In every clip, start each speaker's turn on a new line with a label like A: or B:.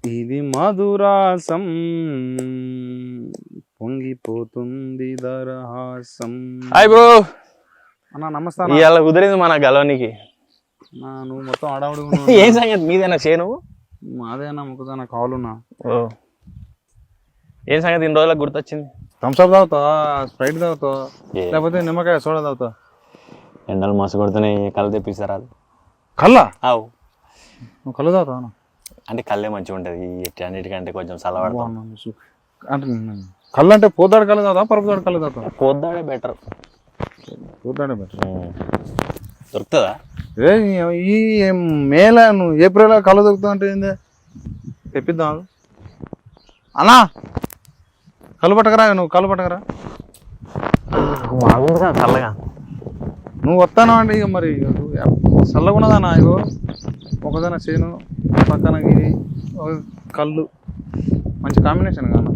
A: ఇది మధురాసం పొంగిపోతుంది దరహాసం.
B: Hi bro.
A: అన్నా నమస్తే.
B: ఇవాళ కుదిరింది మన గలవనికి.
A: నువ్వు మొత్తం ఆడావుడు.
B: ఏం సంగతి మీదేనా చేను?
A: మాదేనా మొక్కజొన్న కావాలున్నా.
B: ఏం సంగతి ఇన్ని రోజులకు గుర్తొచ్చింది?
A: థమ్స్అప్ తాగుతావా, స్ప్రైట్ తాగుతావా, లేకపోతే నిమ్మకాయ సోడా తాగుతావా?
B: ఎండలు మస్తు కొడుతున్నాయి, కళ్ళు తెప్పిస్తారా?
A: కళ్ళా?
B: అవు.
A: నువ్వు కళ్ళు తాగుతావా?
B: అంటే కళ్ళే మంచిగా ఉంటుంది అన్నిటికంటే కొంచెం చల్లబడతాం.
A: అంటే కళ్ళు అంటే పోతాడు కళ్ళు తాగుతావా, పరుపుతాడు కళ్ళు తాగుతావా?
B: పోద్దాడే బెటర్.
A: పోతాడే బెటర్.
B: దొరుకుతుందా?
A: ఈ మేల నువ్వు ఏప్రిల్ కళ్ళు దొరుకుతావు అంటే ఏంది? తెప్పిద్దాం అన్నా. కళ్ళు పట్టకరా, నువ్వు కళ్ళు పట్టకరా.
B: బాగుంది కదా చల్లగా.
A: నువ్వు వస్తాను అంటే ఇక మరి చల్లగా ఉన్నదన్నా. ఇగో ఒకదన చేను పక్కన గిరి కళ్ళు మంచి కాంబినేషన్ కదా.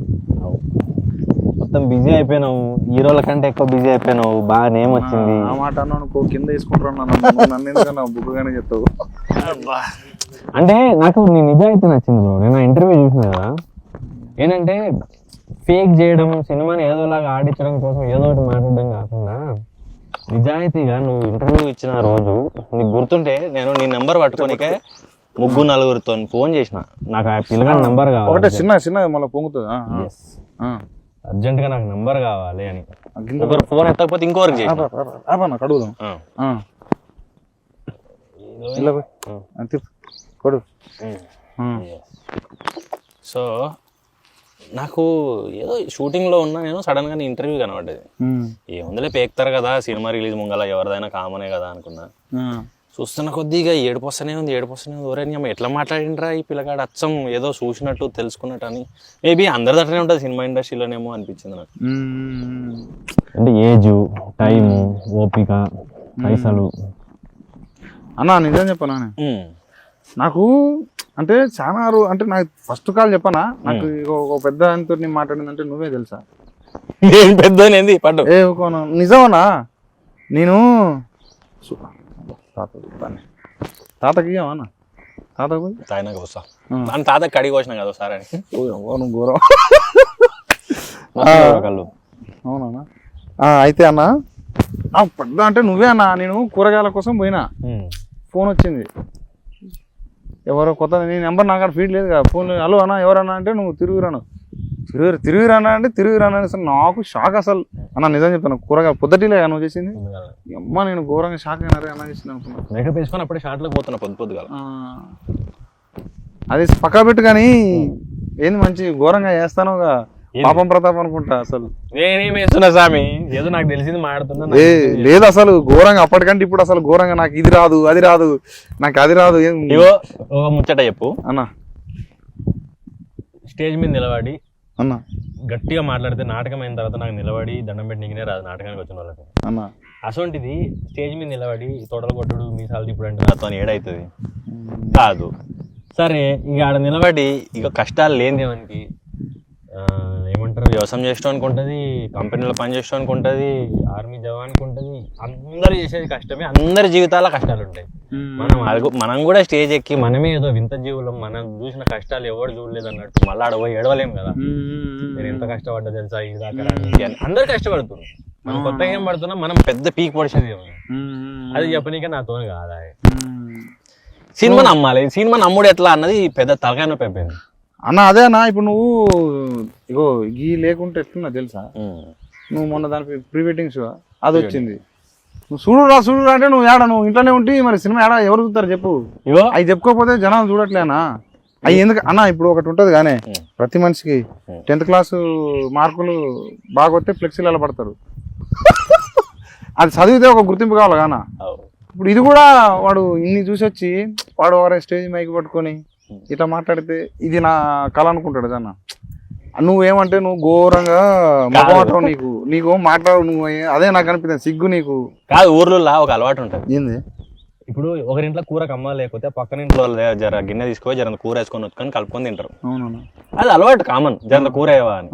B: మొత్తం బిజీ అయిపోయినావు, హీరోల కంటే ఎక్కువ బిజీ అయిపోయినావు. బాగా నేమ్ వచ్చింది.
A: ఆ మాట అన్నాను కింద వేసుకుంటారు నన్ను ఎందుకన్నా బుక్కగానే చెప్తావు.
B: అంటే నాకు నీ నిజాయితీ నచ్చింది బ్రో. నేను ఇంటర్వ్యూ చూసిన కదా, ఏంటంటే ఫేక్ చేయడం, సినిమాని ఏదోలాగా ఆడించడం కోసం ఏదో ఒకటి మాట్లాడడం కాకుండా నిజాయితీగా నువ్వు ఇంటర్వ్యూ ఇచ్చిన రోజు నీకు గుర్తుంటే నేను నీ నెంబర్ పట్టుకోనికే 3-4 ఫోన్ చేసిన. నాకు ఆ పిల్లగాడి నెంబర్ కావాలి,
A: ఒకటే చిన్న మళ్ళీ పొంగుతుంది.
B: అర్జెంట్ గా నాకు నెంబర్ కావాలి అని. ఒకరు ఫోన్ ఎత్తకపోతే ఇంకోరికి చేసిన.
A: కడుగుదాం.
B: సో నాకు ఏదో షూటింగ్ లో ఉన్నా, నేను సడన్ గా ఇంటర్వ్యూ కనబడ్డది. ఏముందిలే పేక్తారు కదా, సినిమా రిలీజ్ ముంగల ఎవరిదైనా కామనే కదా అనుకున్నా. చూస్తున్న కొద్దిగా ఏడుపు వస్తూనే ఉంది. ఒరే నీ అమ్మ ఎట్లా మాట్లాడిండ్రా ఈ పిల్లగాడు, అచ్చం ఏదో చూసినట్టు తెలుసుకున్నట్టు అని. మేబీ అందరి దగ్గరనే ఉంటుంది సినిమా ఇండస్ట్రీలోనేమో అనిపించింది నాకు. అంటే ఏజ్, టైము, ఓపిక, పైసలు.
A: అన్నా నిజం చెప్పనా, నాకు అంటే చాలా అంటే నాకు ఫస్ట్ కాల్ చెప్పనా, నాకు ఒక పెద్ద ఆయనతో మాట్లాడిందంటే నువ్వే తెలుసా.
B: పెద్ద
A: నిజమనా? నేను తాతకి ఇవ్వమన్నా, తాతకు
B: తాత కడిగి వచ్చినా కదా సార్ అని.
A: నువ్వు ఘోరం. అవునా? అయితే అన్నా పెద్ద అంటే నువ్వే అన్నా. నేను కూరగాయల కోసం పోయినా, ఫోన్ వచ్చింది. ఎవరో కొత్త, నీ నెంబర్ నాకు అక్కడ ఫీడ్ లేదు కదా. ఫోన్ హలో అన్నా ఎవరన్నా అంటే నువ్వు తిరుగురాను అంటే తిరుగురాను అని. అసలు నాకు షాక్. అసలు అన్న నిజం చెప్తాను, కూరగాయలు పొద్దుటిలే నువ్వు చేసింది. అమ్మ నేను ఘోరంగా షాక్ అయినారే అన్న చేసింది అనుకున్నాను.
B: మేకప్ వేసుకొని అప్పుడే షార్ట్లో పోతున్నా పొద్దుగా.
A: అది పక్కా పెట్టు కానీ ఏంది మంచి ఘోరంగా చేస్తానుగా, పాపం ప్రతాప్ అనుకుంటా. అసలు
B: నేనేం వేస్తున్నా స్వామి, ఏదో నాకు తెలిసింది మాట్లాడుతున్నా.
A: లేదు అసలు ఘోరంగా అప్పటికంటే ఇప్పుడు అసలు ఘోరంగా నాకు ఇది రాదు, అది రాదు, నాకు అది రాదు.
B: ఒక ముచ్చట చెప్పు
A: అన్నా.
B: స్టేజ్ మీద నిలబడి
A: అన్నా
B: గట్టిగా మాట్లాడితే నాటకం అయిన తర్వాత నాకు నిలబడి దండం పెట్టి నీకునే రాదు నాటకానికి వచ్చిన వాళ్ళకి
A: అన్నా.
B: అసొంటిది స్టేజ్ మీద నిలబడి తోటలు కొట్టుడు మీసాలు తిప్పుడు అంటే నాతో ఏడవుతుంది కాదు. సరే ఇక ఆడ నిలబడి ఇక కష్టాలు లేని మనకి ఏమంటారు, వ్యవసాయం చేసేటానికి ఉంటుంది, కంపెనీలో పని చేసేటానికి ఉంటుంది, ఆర్మీ జవాన్కి ఉంటుంది. అందరు చేసేది కష్టమే, అందరి జీవితాల కష్టాలు ఉంటాయి. మనం కూడా స్టేజ్ ఎక్కి మనమే ఏదో వింత జీవులం, మనం చూసిన కష్టాలు ఎవరు చూడలేదు అన్నట్టు మళ్ళీ ఆడ పోయి ఏడవలేం కదా. నేను ఎంత కష్టపడ్డా తెలుసా ఈ దాకా అని. అందరు కష్టపడుతున్నారు, మనం కొత్తగా ఏం పడుతున్నాం, మనం పెద్ద పీక్ పడిచేది అది చెప్పనీకే నాతో కాదా. సినిమా నమ్మాలి, సినిమా నమ్ముడు ఎట్లా అన్నది పెద్ద తలకాయ నొప్పి అయిపోయింది
A: అన్న. అదే అన్న, ఇప్పుడు నువ్వు ఇగో గీ లేకుంటే ఎట్లున్నా తెలుసా, నువ్వు మొన్న దానికి ప్రీ వెడ్డింగ్ షో అది వచ్చింది. నువ్వు చూడురా అంటే నువ్వు ఏడా, నువ్వు ఇంట్లోనే ఉంటే మరి సినిమా ఏడా ఎవరు చూస్తారు చెప్పు. అవి చెప్పుకోకపోతే జనాలు చూడట్లేనా అవి ఎందుకు అన్న. ఇప్పుడు ఒకటి ఉంటుంది కానీ ప్రతి మనిషికి 10th క్లాసు మార్కులు బాగా వస్తే ఫ్లెక్సీలు అలా పడతారు. అది చదివితే ఒక గుర్తింపు కావాలి కానా. ఇప్పుడు ఇది కూడా వాడు ఇన్ని చూసి వచ్చి వాడు ఒకరే స్టేజ్ మైక్ పట్టుకొని ఇట్లా మాట్లాడితే ఇది నా కళ అనుకుంటాడు అన్న. నువ్వేమంటే నువ్వు ఘోరంగా మొహమాటం, నీకు మాట్లాడు, నువ్వు అదే నాకు అనిపిస్తుంది సిగ్గు నీకు.
B: కాదు, ఊర్లో ఒక అలవాటు ఉంటుంది.
A: ఏంది?
B: ఇప్పుడు ఒకరింట్లో కూర కమ్మ లేకపోతే పక్కన ఇంట్లో జర గిన్నె తీసుకొని జర కూర వేసుకొని వచ్చుకొని కలుపుకొని తింటారు. అది అలవాటు కామన్, జర కూర వేయవా అని.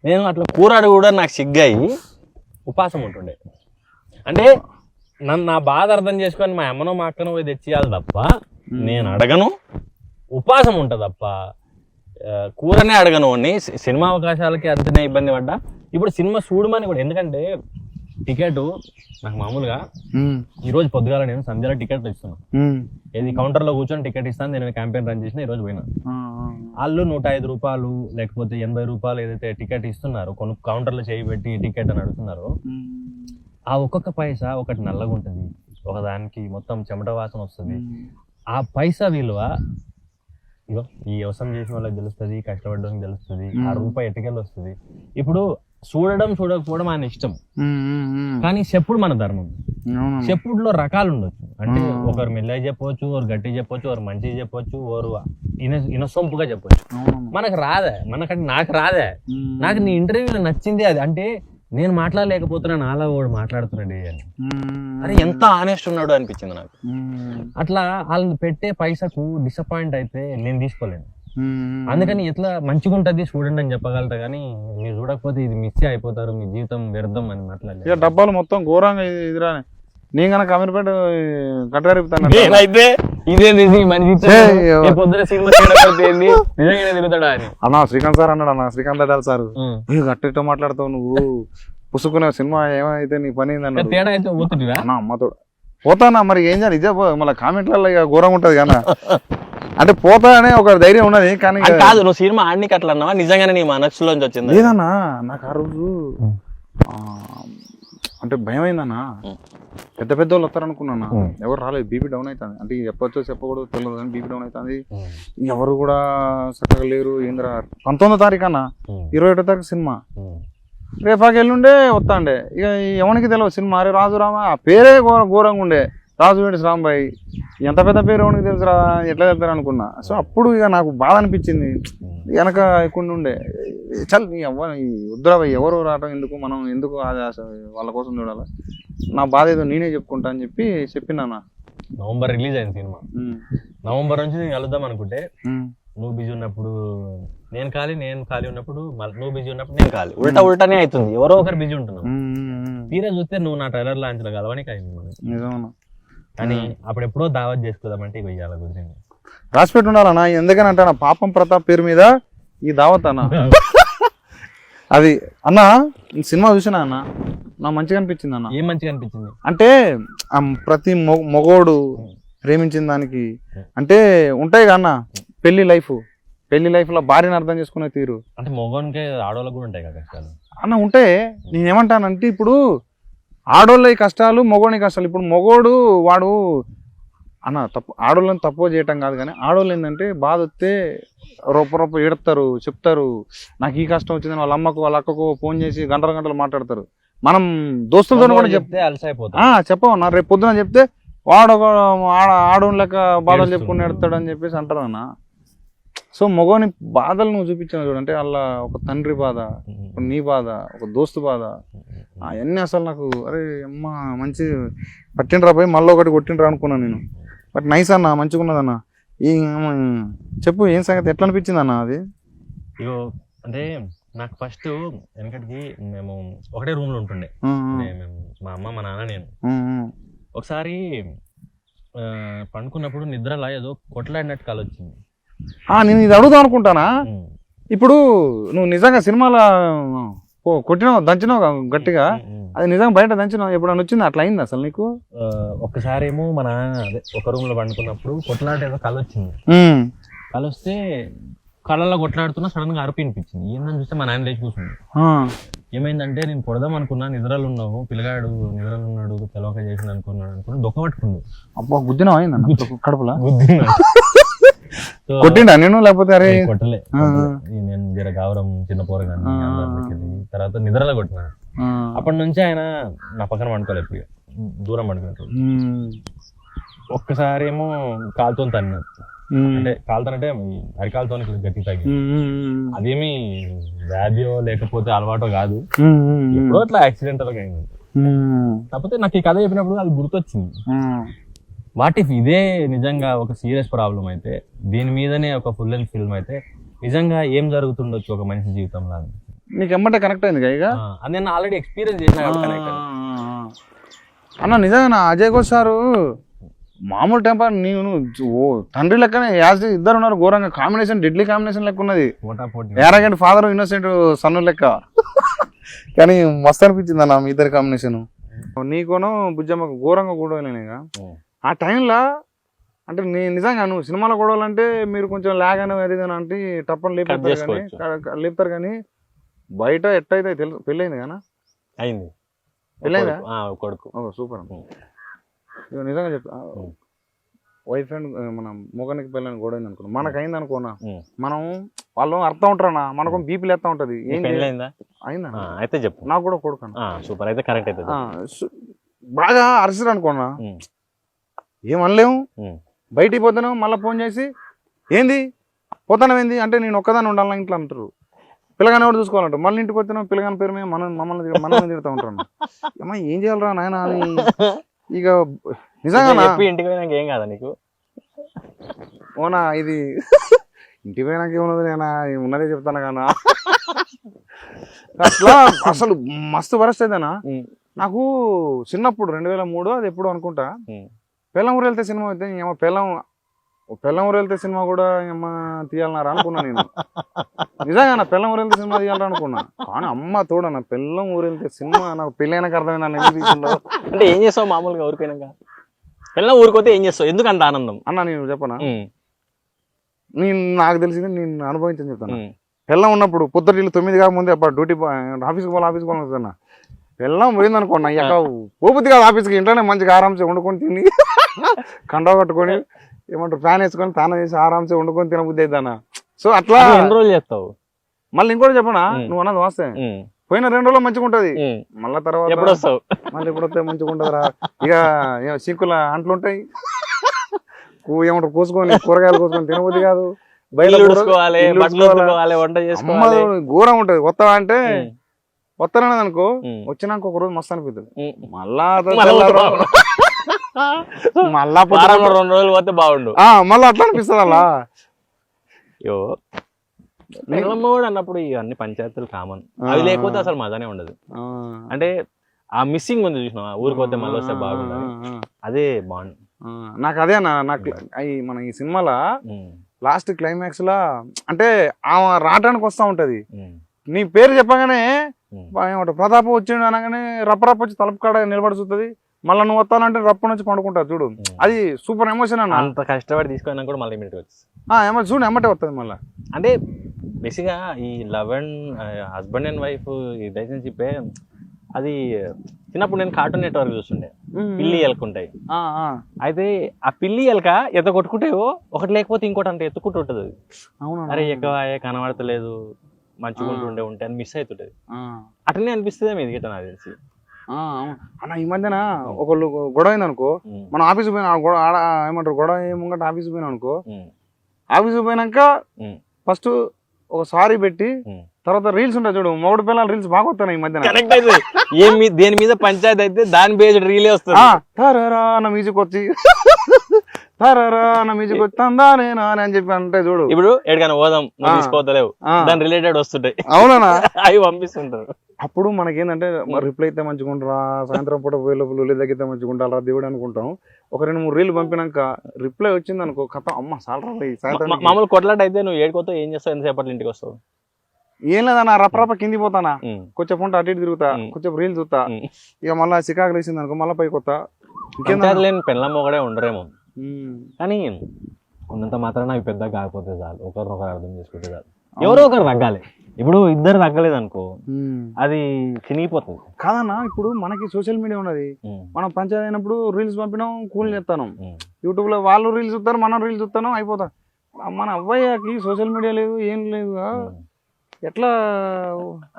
B: నేను అట్లా కూర కూడా నాకు సిగ్గాయి ఉపాసం ఉంటుండే. అంటే నన్ను నా బాధ అర్థం చేసుకొని మా అమ్మనో మా అక్కనో పోయి తెచ్చియాలి తప్ప నేను అడగను, ఉపాసం ఉంటుంది తప్ప కూరనే అడగను వాడిని, సినిమా అవకాశాలకి అంతనే ఇబ్బంది పడ్డా. ఇప్పుడు సినిమా చూడమని కూడా, ఎందుకంటే టికెట్ నాకు మామూలుగా ఈ రోజు పొద్దుగాల నేను సంధ్యలో టికెట్ ఇస్తున్నాను, ఏది కౌంటర్ లో కూర్చొని టికెట్ ఇస్తాను, నేను క్యాంపెయిన్ రన్ చేసిన ఈ రోజు పోయినా. వాళ్ళు 105 రూపాయలు లేకపోతే 80 రూపాయలు ఏదైతే టికెట్ ఇస్తున్నారు, కొన్ని కౌంటర్లో చేయి పెట్టి టికెట్ అని అడుగుతున్నారు. ఆ ఒక్కొక్క పైసా ఒకటి నల్లగా ఉంటుంది, ఒకదానికి మొత్తం చెమట వాసన వస్తుంది. ఆ పైసా విలువ ఇగో ఈ వ్యవసాయం చేసిన వాళ్ళకి తెలుస్తుంది, కష్టపడడానికి తెలుస్తుంది, ఆ రూపాయి ఎటుకెళ్ళి వస్తుంది. ఇప్పుడు చూడడం చూడకపోవడం ఆయన ఇష్టం, కానీ చెప్పుడు మన ధర్మం. చెప్పుడులో రకాలు ఉండొచ్చు, అంటే ఒకరు మెల్లగా చెప్పవచ్చు, ఒకరు గట్టి చెప్పొచ్చు, ఒకరు మంచిగా చెప్పొచ్చు, ఒకరు ఇనసొంపుగా చెప్పొచ్చు. మనకు రాదే, నాకు రాదే. నాకు నీ ఇంటర్వ్యూలో నచ్చింది అది, అంటే నేను మాట్లాడలేకపోతున్నా, నాలా వాడు మాట్లాడుతున్నాడు అని. అరే ఎంత ఆనెస్ట్ ఉన్నాడు అనిపించింది నాకు. అట్లా వాళ్ళని పెట్టే పైసకు డిసప్పాయింట్ అయితే నేను తీసుకోలేను. అందుకని ఎట్లా మంచిగా ఉంటది చూడండి అని చెప్పగలుగుతా, కానీ మీరు చూడకపోతే ఇది మిస్ అయిపోతారు, మీ జీవితం వ్యర్థం అని మాట్లాడలేదు.
A: డబ్బాలు మొత్తం ఘోరంగా ఇదిరా. నేను కనుక అమీర్పేట కట్టగలుగుతాను అన్నా. శ్రీకాంత్ సార్ అన్నాడు, అన్న శ్రీకాంత్ అడాలి సార్, గట్టితో మాట్లాడతావు నువ్వు, పుసుకునే సినిమా ఏమైతే నీ పని అన్న. అమ్మతో పోతానా మరి, ఏం చేయాలి? ఇదే మళ్ళీ కామెంట్లలో ఇక ఘోరంగా ఉంటది కదా, అంటే పోతా అనే ఒక ధైర్యం ఉన్నది. కానీ
B: కాదు, నువ్వు సినిమా ఆడికి అట్లా అన్నావా, నిజంగానే నీ మనసులోంచి వచ్చింది?
A: లేదన్నా, నాకు ఆ రోజు అంటే భయం అయిందన్నా. పెద్ద పెద్ద వాళ్ళు వస్తారనుకున్నా, ఎవరు రాలేదు. బీపీ డౌన్ అవుతుంది, అంటే చెప్పొచ్చో చెప్పకూడదు తెలియదు కానీ బీపీ డౌన్ అవుతుంది. ఎవరు కూడా చక్కగా లేరు. ఏంద్రా 19వ తారీఖు అన్న, 21వ తారీఖు సినిమా, రేపాకి వెళ్ళుండే వస్తాండే. ఇక ఎవరికి తెలియదు సినిమా. అరే రాజురామ, ఆ పేరే ఘోరంగా ఉండే, రాజు వేడి రాంబాయి, ఎంత పెద్ద పేరు ఎవరికి తెలుసురా, ఎట్లా వెళ్తారు అనుకున్నా. సో అప్పుడు ఇక నాకు బాధ అనిపించింది, వెనక ఎక్కువ ఉండే చల్ వద్దురాబాయి, ఎవరు రావటం ఎందుకు, మనం ఎందుకు వాళ్ళ కోసం చూడాలి, నా బాధ ఏదో నేనే చెప్పుకుంటా అని చెప్పినా.
B: నవంబర్ రిలీజ్ అయింది సినిమా, నవంబర్ నుంచి నేను కలుద్దాం అనుకుంటే నువ్వు బిజీ ఉన్నప్పుడు నేను ఖాళీ ఉన్నప్పుడు నువ్వు బిజీ ఉన్నప్పుడు నేను ఖాళీ, ఉల్టానే అవుతుంది, ఎవరో ఒకరు బిజీ ఉంటున్నావు. తీరా చూస్తే నువ్వు నా ట్రైలర్ లాంచ్లో కలవడానికి అయింది మనకి. కానీ అప్పుడు ఎప్పుడో దావత్ చేసుకుందామంటే ఇక ఇవాళ కుదిరింది.
A: రాసిపెట్టి ఉండాలన్నా, ఎందుకనంటే నా పాపం ప్రతాప్ పేరు మీద ఈ దావత్ అన్న. అది అన్న సినిమా చూసినా అన్న, నాకు మంచిగా అనిపించింది అన్న.
B: ఏం మంచిగా అనిపించింది
A: అంటే ప్రతి మొగోడు ప్రేమించిన దానికి అంటే ఉంటాయి కదా అన్న, పెళ్లి లైఫ్ లో భార్యను అర్థం చేసుకునే తీరు,
B: అంటే మొగోనికి ఆడవాళ్ళకు కూడా ఉంటాయి కదా కష్టాలు
A: అన్న. ఉంటే నేనేమంటానంటే, ఇప్పుడు ఆడోళ్ళ కష్టాలు, మొగోని కష్టాలు. ఇప్పుడు మొగోడు వాడు అన్న ఆడోళ్ళని తక్కువ చేయటం కాదు, కానీ ఆడోళ్ళు ఏంటంటే బాధ వస్తే రొప్ప ఏడతారు, చెప్తారు నాకు ఈ కష్టం వచ్చిందని. వాళ్ళ అమ్మకు వాళ్ళ అక్కకు ఫోన్ చేసి గంటలు మాట్లాడతారు. మనం దోస్తులతో కూడా చెప్తే చెప్పవన్నా, రేపు పొద్దున చెప్తే వాడు ఆడోని లెక్క బాధలు చెప్పుకుని ఎడతాడు అని చెప్పేసి అంటారు అన్న. సో మగోని బాధలు నువ్వు చూపించావు చూడంటే, అలా ఒక తండ్రి బాధ, ఒక నీ బాధ, ఒక దోస్తు బాధ, అవన్నీ అసలు నాకు అరే అమ్మ మంచి పట్టిండ్రా పోయి మళ్ళీ ఒకటి కొట్టిండ్రా అనుకున్నాను నేను. బట్ నైస్ అన్న, మంచిగా ఉన్నదన్న. ఈ చెప్పు ఏం సంగతి, ఎట్లా అనిపించింది అన్న అది?
B: ఇగో అంటే నాకు ఫస్ట్ వెనకటికి మేము ఒకటే రూమ్ లో ఉంటుండే, మా అమ్మ మా నాన్న నేను. ఒకసారి పండుకున్నప్పుడు నిద్రలా ఏదో కొట్లాడినట్టు కల వచ్చింది.
A: నేను ఇది అడుగుదాం అనుకుంటానా, ఇప్పుడు నువ్వు నిజంగా సినిమాలో కొట్టినావు, దంచినావు గట్టిగా, అది నిజంగా బయట దంచినావు, ఎప్పుడన్నా వచ్చింది అట్లా అయింది అసలు నీకు?
B: ఒక్కసారి ఏమో మా నాన్న అదే ఒక రూమ్ లో పండుకున్నప్పుడు కొట్లాట ఏదో కల వచ్చింది. కల వస్తే కళ్ళలో కొట్లాడుతున్నా సడన్ గా అరుపు వినిపించింది. ఏందని చూస్తే మా నాన్న లేచి కూర్చుంది. ఏమైందంటే నేను కొడదాం అనుకున్నా, నిద్రలు ఉన్నావు, పిల్లగాడు నిద్రలు ఉన్నాడు, తెలవక చేసింది అనుకున్నా దొక్క పట్టుకుంది.
A: అబ్బా గుద్దినా కడుపులా కొట్టిండా నేను, లేకపోతే అరే
B: కొట్టలే, నేను జర గౌరవం చిన్న పోరగాని తర్వాత నిద్రలో కొట్టినా. అప్పటి నుంచి ఆయన నా పక్కన పండుకోలేదు, ఎప్పుడు దూరం పండుకున్నట్టు. ఒక్కసారి ఏమో కాలుతో తన్నాడు, అంటే కాలుతానంటే అరికాలతో గట్టి తగ్గి, అదేమి వ్యాధియో లేకపోతే అలవాటో కాదు, ఎప్పుడో అట్లా యాక్సిడెంటల్ గా అయింది. కాకపోతే నాకు ఈ కథ చెప్పినప్పుడు అది గుర్తొచ్చింది. వాట్ ఇఫ్ ఇదే నిజంగా ఒక సీరియస్ ప్రాబ్లం అయితే, దీని మీదనే ఒక ఫుల్ లెంత్ ఫిల్మ్ అయితే నిజంగా ఏం జరుగుతుండొచ్చు ఒక మనిషి జీవితంలో?
A: నీకు ఎమ్మంటే కనెక్ట్ అయింది ఇక
B: అది నేను ఆల్రెడీ ఎక్స్పీరియన్స్ చేసిన
A: అన్న. నిజంగా అజయ్ ఘోష్ సారు మామూలు టెంపర్ నేను తండ్రి లెక్కనే యాజ్ ఇద్దరు ఉన్నారు ఘోరంగా కాంబినేషన్ డెడ్లీ కాంబినేషన్ లెక్క ఉన్నది యారగంట ఫాదర్ ఇన్నోసెంట్ సన్ను లెక్క కానీ మస్తు అనిపించింది అన్న మీ ఇద్దరి కాంబినేషన్ నీకోను బుజ్జమ్మకు ఘోరంగా గొడవలేనిగా ఆ టైంలో అంటే నేను నిజంగా నువ్వు సినిమాలో గొడవలంటే మీరు కొంచెం లాగ్ అని అది అని అంటే టప్పని లేపుతారు కానీ బయట ఎట్టయితే తెలుసు పెళ్ళయింది కదా
B: అయింది
A: పెళ్ళైందా
B: కొడుకు
A: సూపర్ నిజంగా చెప్తా వైఫ్ అండ్ మన మొగనికి పెళ్ళని గొడవ అనుకున్నా మనకు అయింది అనుకోనా మనం వాళ్ళు అర్థం ఉంటారన్నా మనకు బీపీలు ఎత్తా ఉంటది ఏం
B: అయిందా అయితే చెప్పు
A: నాకు కూడా కొడుకు
B: సూపర్ అయితే కరెక్ట్ అయితే
A: బాగా అరిసిరు అనుకోనా ఏమనలేము బయటికి పోతాను మళ్ళీ ఫోన్ చేసి ఏంది పోతానమేంది అంటే నేను ఒక్కదాన్ని ఉండాలని ఇంట్లో అంటారు పిల్లగానే కూడా చూసుకోవాలంటారు మళ్ళీ ఇంటికి వచ్చినా పిల్లగాని పేరు మీద మమ్మల్ని తిడతా ఉంటాను అమ్మా ఏం చేయాలరా నాయన అని ఇక నిజంగా
B: ఇంటికి పోయినాక ఏం కాదా నీకు
A: ఓనా ఇది ఇంటికి పోయినాక ఏమున్నది నేనా ఉన్నదే చెప్తాను కానా అట్లా అసలు మస్తు పరిస్థితినా నాకు చిన్నప్పుడు 2003 అది ఎప్పుడు అనుకుంటా పెళ్ళం ఊరు వెళ్తే సినిమా అయితే ఏమో పెళ్ళం ఊరు వెళ్తే సినిమా కూడా ఏమో తీయాలన్నారా అనుకున్నా నేను నిజంగా నా పెళ్ళం ఊరు వెళ్తే సినిమా తీయాలరా అనుకున్నా కానీ అమ్మ తోడన్నా పెళ్ళం ఊరు వెళ్తే సినిమా నాకు పెళ్ళైనాక అర్థమైంది నన్ను ఎందుకు తీసుకుంటా
B: అంటే ఏం చేస్తావు మామూలుగా ఊరిపోయినాక పెళ్ళం ఊరిపోతే ఏం చేస్తావు ఎందుకు అంత ఆనందం
A: అన్నా నేను చెప్పనా నేను నాకు తెలిసింది నేను అనుభవించని చెప్తాను పెళ్ళం ఉన్నప్పుడు పొద్దుటిల్లు 9 కాక ముందే అప్పుడు డ్యూటీ ఆఫీస్కి పోవాలన్నా పెళ్ళం పోయింది అనుకోండి ఇక పోబుద్ది కాదు ఆఫీస్కి ఇంట్లోనే మంచిగా ఆరాంసే వండుకొని తిని కండవ కట్టుకొని ఏమంటారు ఫ్యాన్ వేసుకొని తానం చేసి ఆరాంసే వండుకొని తినబుద్ధి అవుతానా సో అట్లా
B: ఎన్ని రోజులు చేస్తావు
A: మళ్ళీ ఇంకోటి చెప్పనా నువ్వు అన్నది వాస్తే పోయిన 2 రోజులు మంచిగా ఉంటది మళ్ళీ తర్వాత
B: ఎప్పుడు వస్తావు
A: మళ్ళీ ఎప్పుడు వస్తే మంచిగా ఉంటదిరా ఇక సింకుల అంట్లు ఉంటాయి ఏమంటారు కోసుకొని కూరగాయలు కోసుకొని తినబుద్ధి కాదు
B: బయట
A: ఘోరం ఉంటది కొత్తగా అంటే వస్తానన్నది అనుకో వచ్చినాక ఒక రోజు మస్తు అనిపిస్తుంది మళ్ళా
B: 2 రోజులు పోతే బాగుండు
A: మళ్ళీ అట్లా అనిపిస్తుంది అలా
B: కూడా అన్నప్పుడు ఇవన్నీ పంచాయతీలు కామన్ అవి లేకపోతే అసలు మజానే ఉండదు అంటే ఆ మిస్సింగ్ ఉంది చూసిన ఊరికి పోతే మళ్ళీ వస్తే బాగుండదు అదే బాగుండు
A: నాకు అదే అన్న నాకు మన ఈ సినిమాలో లాస్ట్ క్లైమాక్స్ లా అంటే ఆమె రావడానికి వస్తా ఉంటది నీ పేరు చెప్పగానే ఏమంటారు ప్రతాప్ వచ్చిండు అనగానే రప్పరప్ప వచ్చి తలుపు కాడ నిలబడి చూస్తుంది మళ్ళీ నువ్వు వస్తానంటే రప్ప నుంచి పండుకుంటా చూడు అది సూపర్ ఎమోషన్ అన్న
B: అంత కష్టపడి తీసుకున్నా కూడా మళ్ళీ ఇమీడియట్ వచ్చి
A: చూడు ఎమ్మటే వస్తుంది మళ్ళీ
B: అంటే బేసిక్గా ఈ love and husband and wife ఈ రిలేషన్షిప్ అది చిన్నప్పుడు నేను కార్టూన్ నెట్వర్క్ చూస్తుండే పిల్లి ఎలుకుంటాయి అయితే ఆ పిల్లి ఎలక ఎంత కొట్టుకుంటాయో ఒకటి లేకపోతే ఇంకోటి అంటే ఎత్తుకుంటూ ఉంటుంది అది అరే ఎక్కువ కనబడతలేదు మంచిగా ఉంటే అని మిస్ అవుతుంటది అట్లనే అనిపిస్తుంది మీది గిట్ట నాకు తెలిసి
A: అన్న ఈ మధ్యన ఒకళ్ళు గొడవ అయింది అనుకో మనం ఆఫీస్ పోయినా ఏమంటారు గొడవ ముంగట ఆఫీస్ పోయినా అనుకో ఆఫీస్ పోయినాక ఫస్ట్ ఒక సారీ పెట్టి తర్వాత రీల్స్ ఉంటాయి చూడు మొగుడు పిల్లలు రీల్స్ బాగా వస్తున్నాయి ఈ మధ్యన
B: దేని మీద పంచాయతీ అయితే దాని బేస్డ్ రీలే వస్తుంది
A: తారా అన్న మ్యూజిక్ వచ్చి తారా అన్న మ్యూజిక్ వచ్చి తందానే అని చెప్పి అంటే చూడు
B: ఇప్పుడు ఎక్కడికైనా పోదాం తీసుకోవలేవు దాని రిలేటెడ్ వస్తుంటాయి
A: అవునా
B: అవి పంపిస్తుంటారు
A: అప్పుడు మనకేంటంటే రిప్లై అయితే మంచిగా ఉంటారా సాయంత్రం పూట పోయేలోపు తగ్గితే మంచిగా ఉండాలా దేవుడు అనుకుంటాం ఒక 2-3 రీలు పంపినాక రిప్లై వచ్చింది అనుకో కథ అమ్మ సాలరా సాయంత్రం
B: మామూలు కొట్లాట అయితే నువ్వు ఏడుకోతే ఏం చేస్తావు ఎంతసేపట్లో ఇంటికి వస్తావు
A: ఏం లేదన్నా రప్పరప్ప కింది పోతానా కొంచెం ఫోన్ అటు ఇటు తిరుగుతా కొంచెం రీల్ చూస్తా ఇక మళ్ళీ చికాకులు వేసింది అనుకో మళ్ళీ పైకి వస్తా
B: లేని పెళ్ళం ఒకడే ఉండరేమో కానీ ఉన్నంత మాత్రాన అవి పెద్దగా కాకపోతే చాలు ఒకరినొకరు అర్థం చేసుకుంటే చాలు ఎవరో ఒకరు తగ్గాలి ఇప్పుడు ఇద్దరు తగ్గలేదు అనుకో అది చినిగిపోతుంది
A: కాదన్నా ఇప్పుడు మనకి సోషల్ మీడియా ఉన్నది మనం పంచాయతీ అయినప్పుడు రీల్స్ పంపినాం కూల్ చేస్తాను యూట్యూబ్ లో వాళ్ళు రీల్స్ చూస్తారు మనం రీల్స్ చూస్తాను అయిపోతాం మన అబ్బాయికి సోషల్ మీడియా లేదు ఏం లేదు ఎట్లా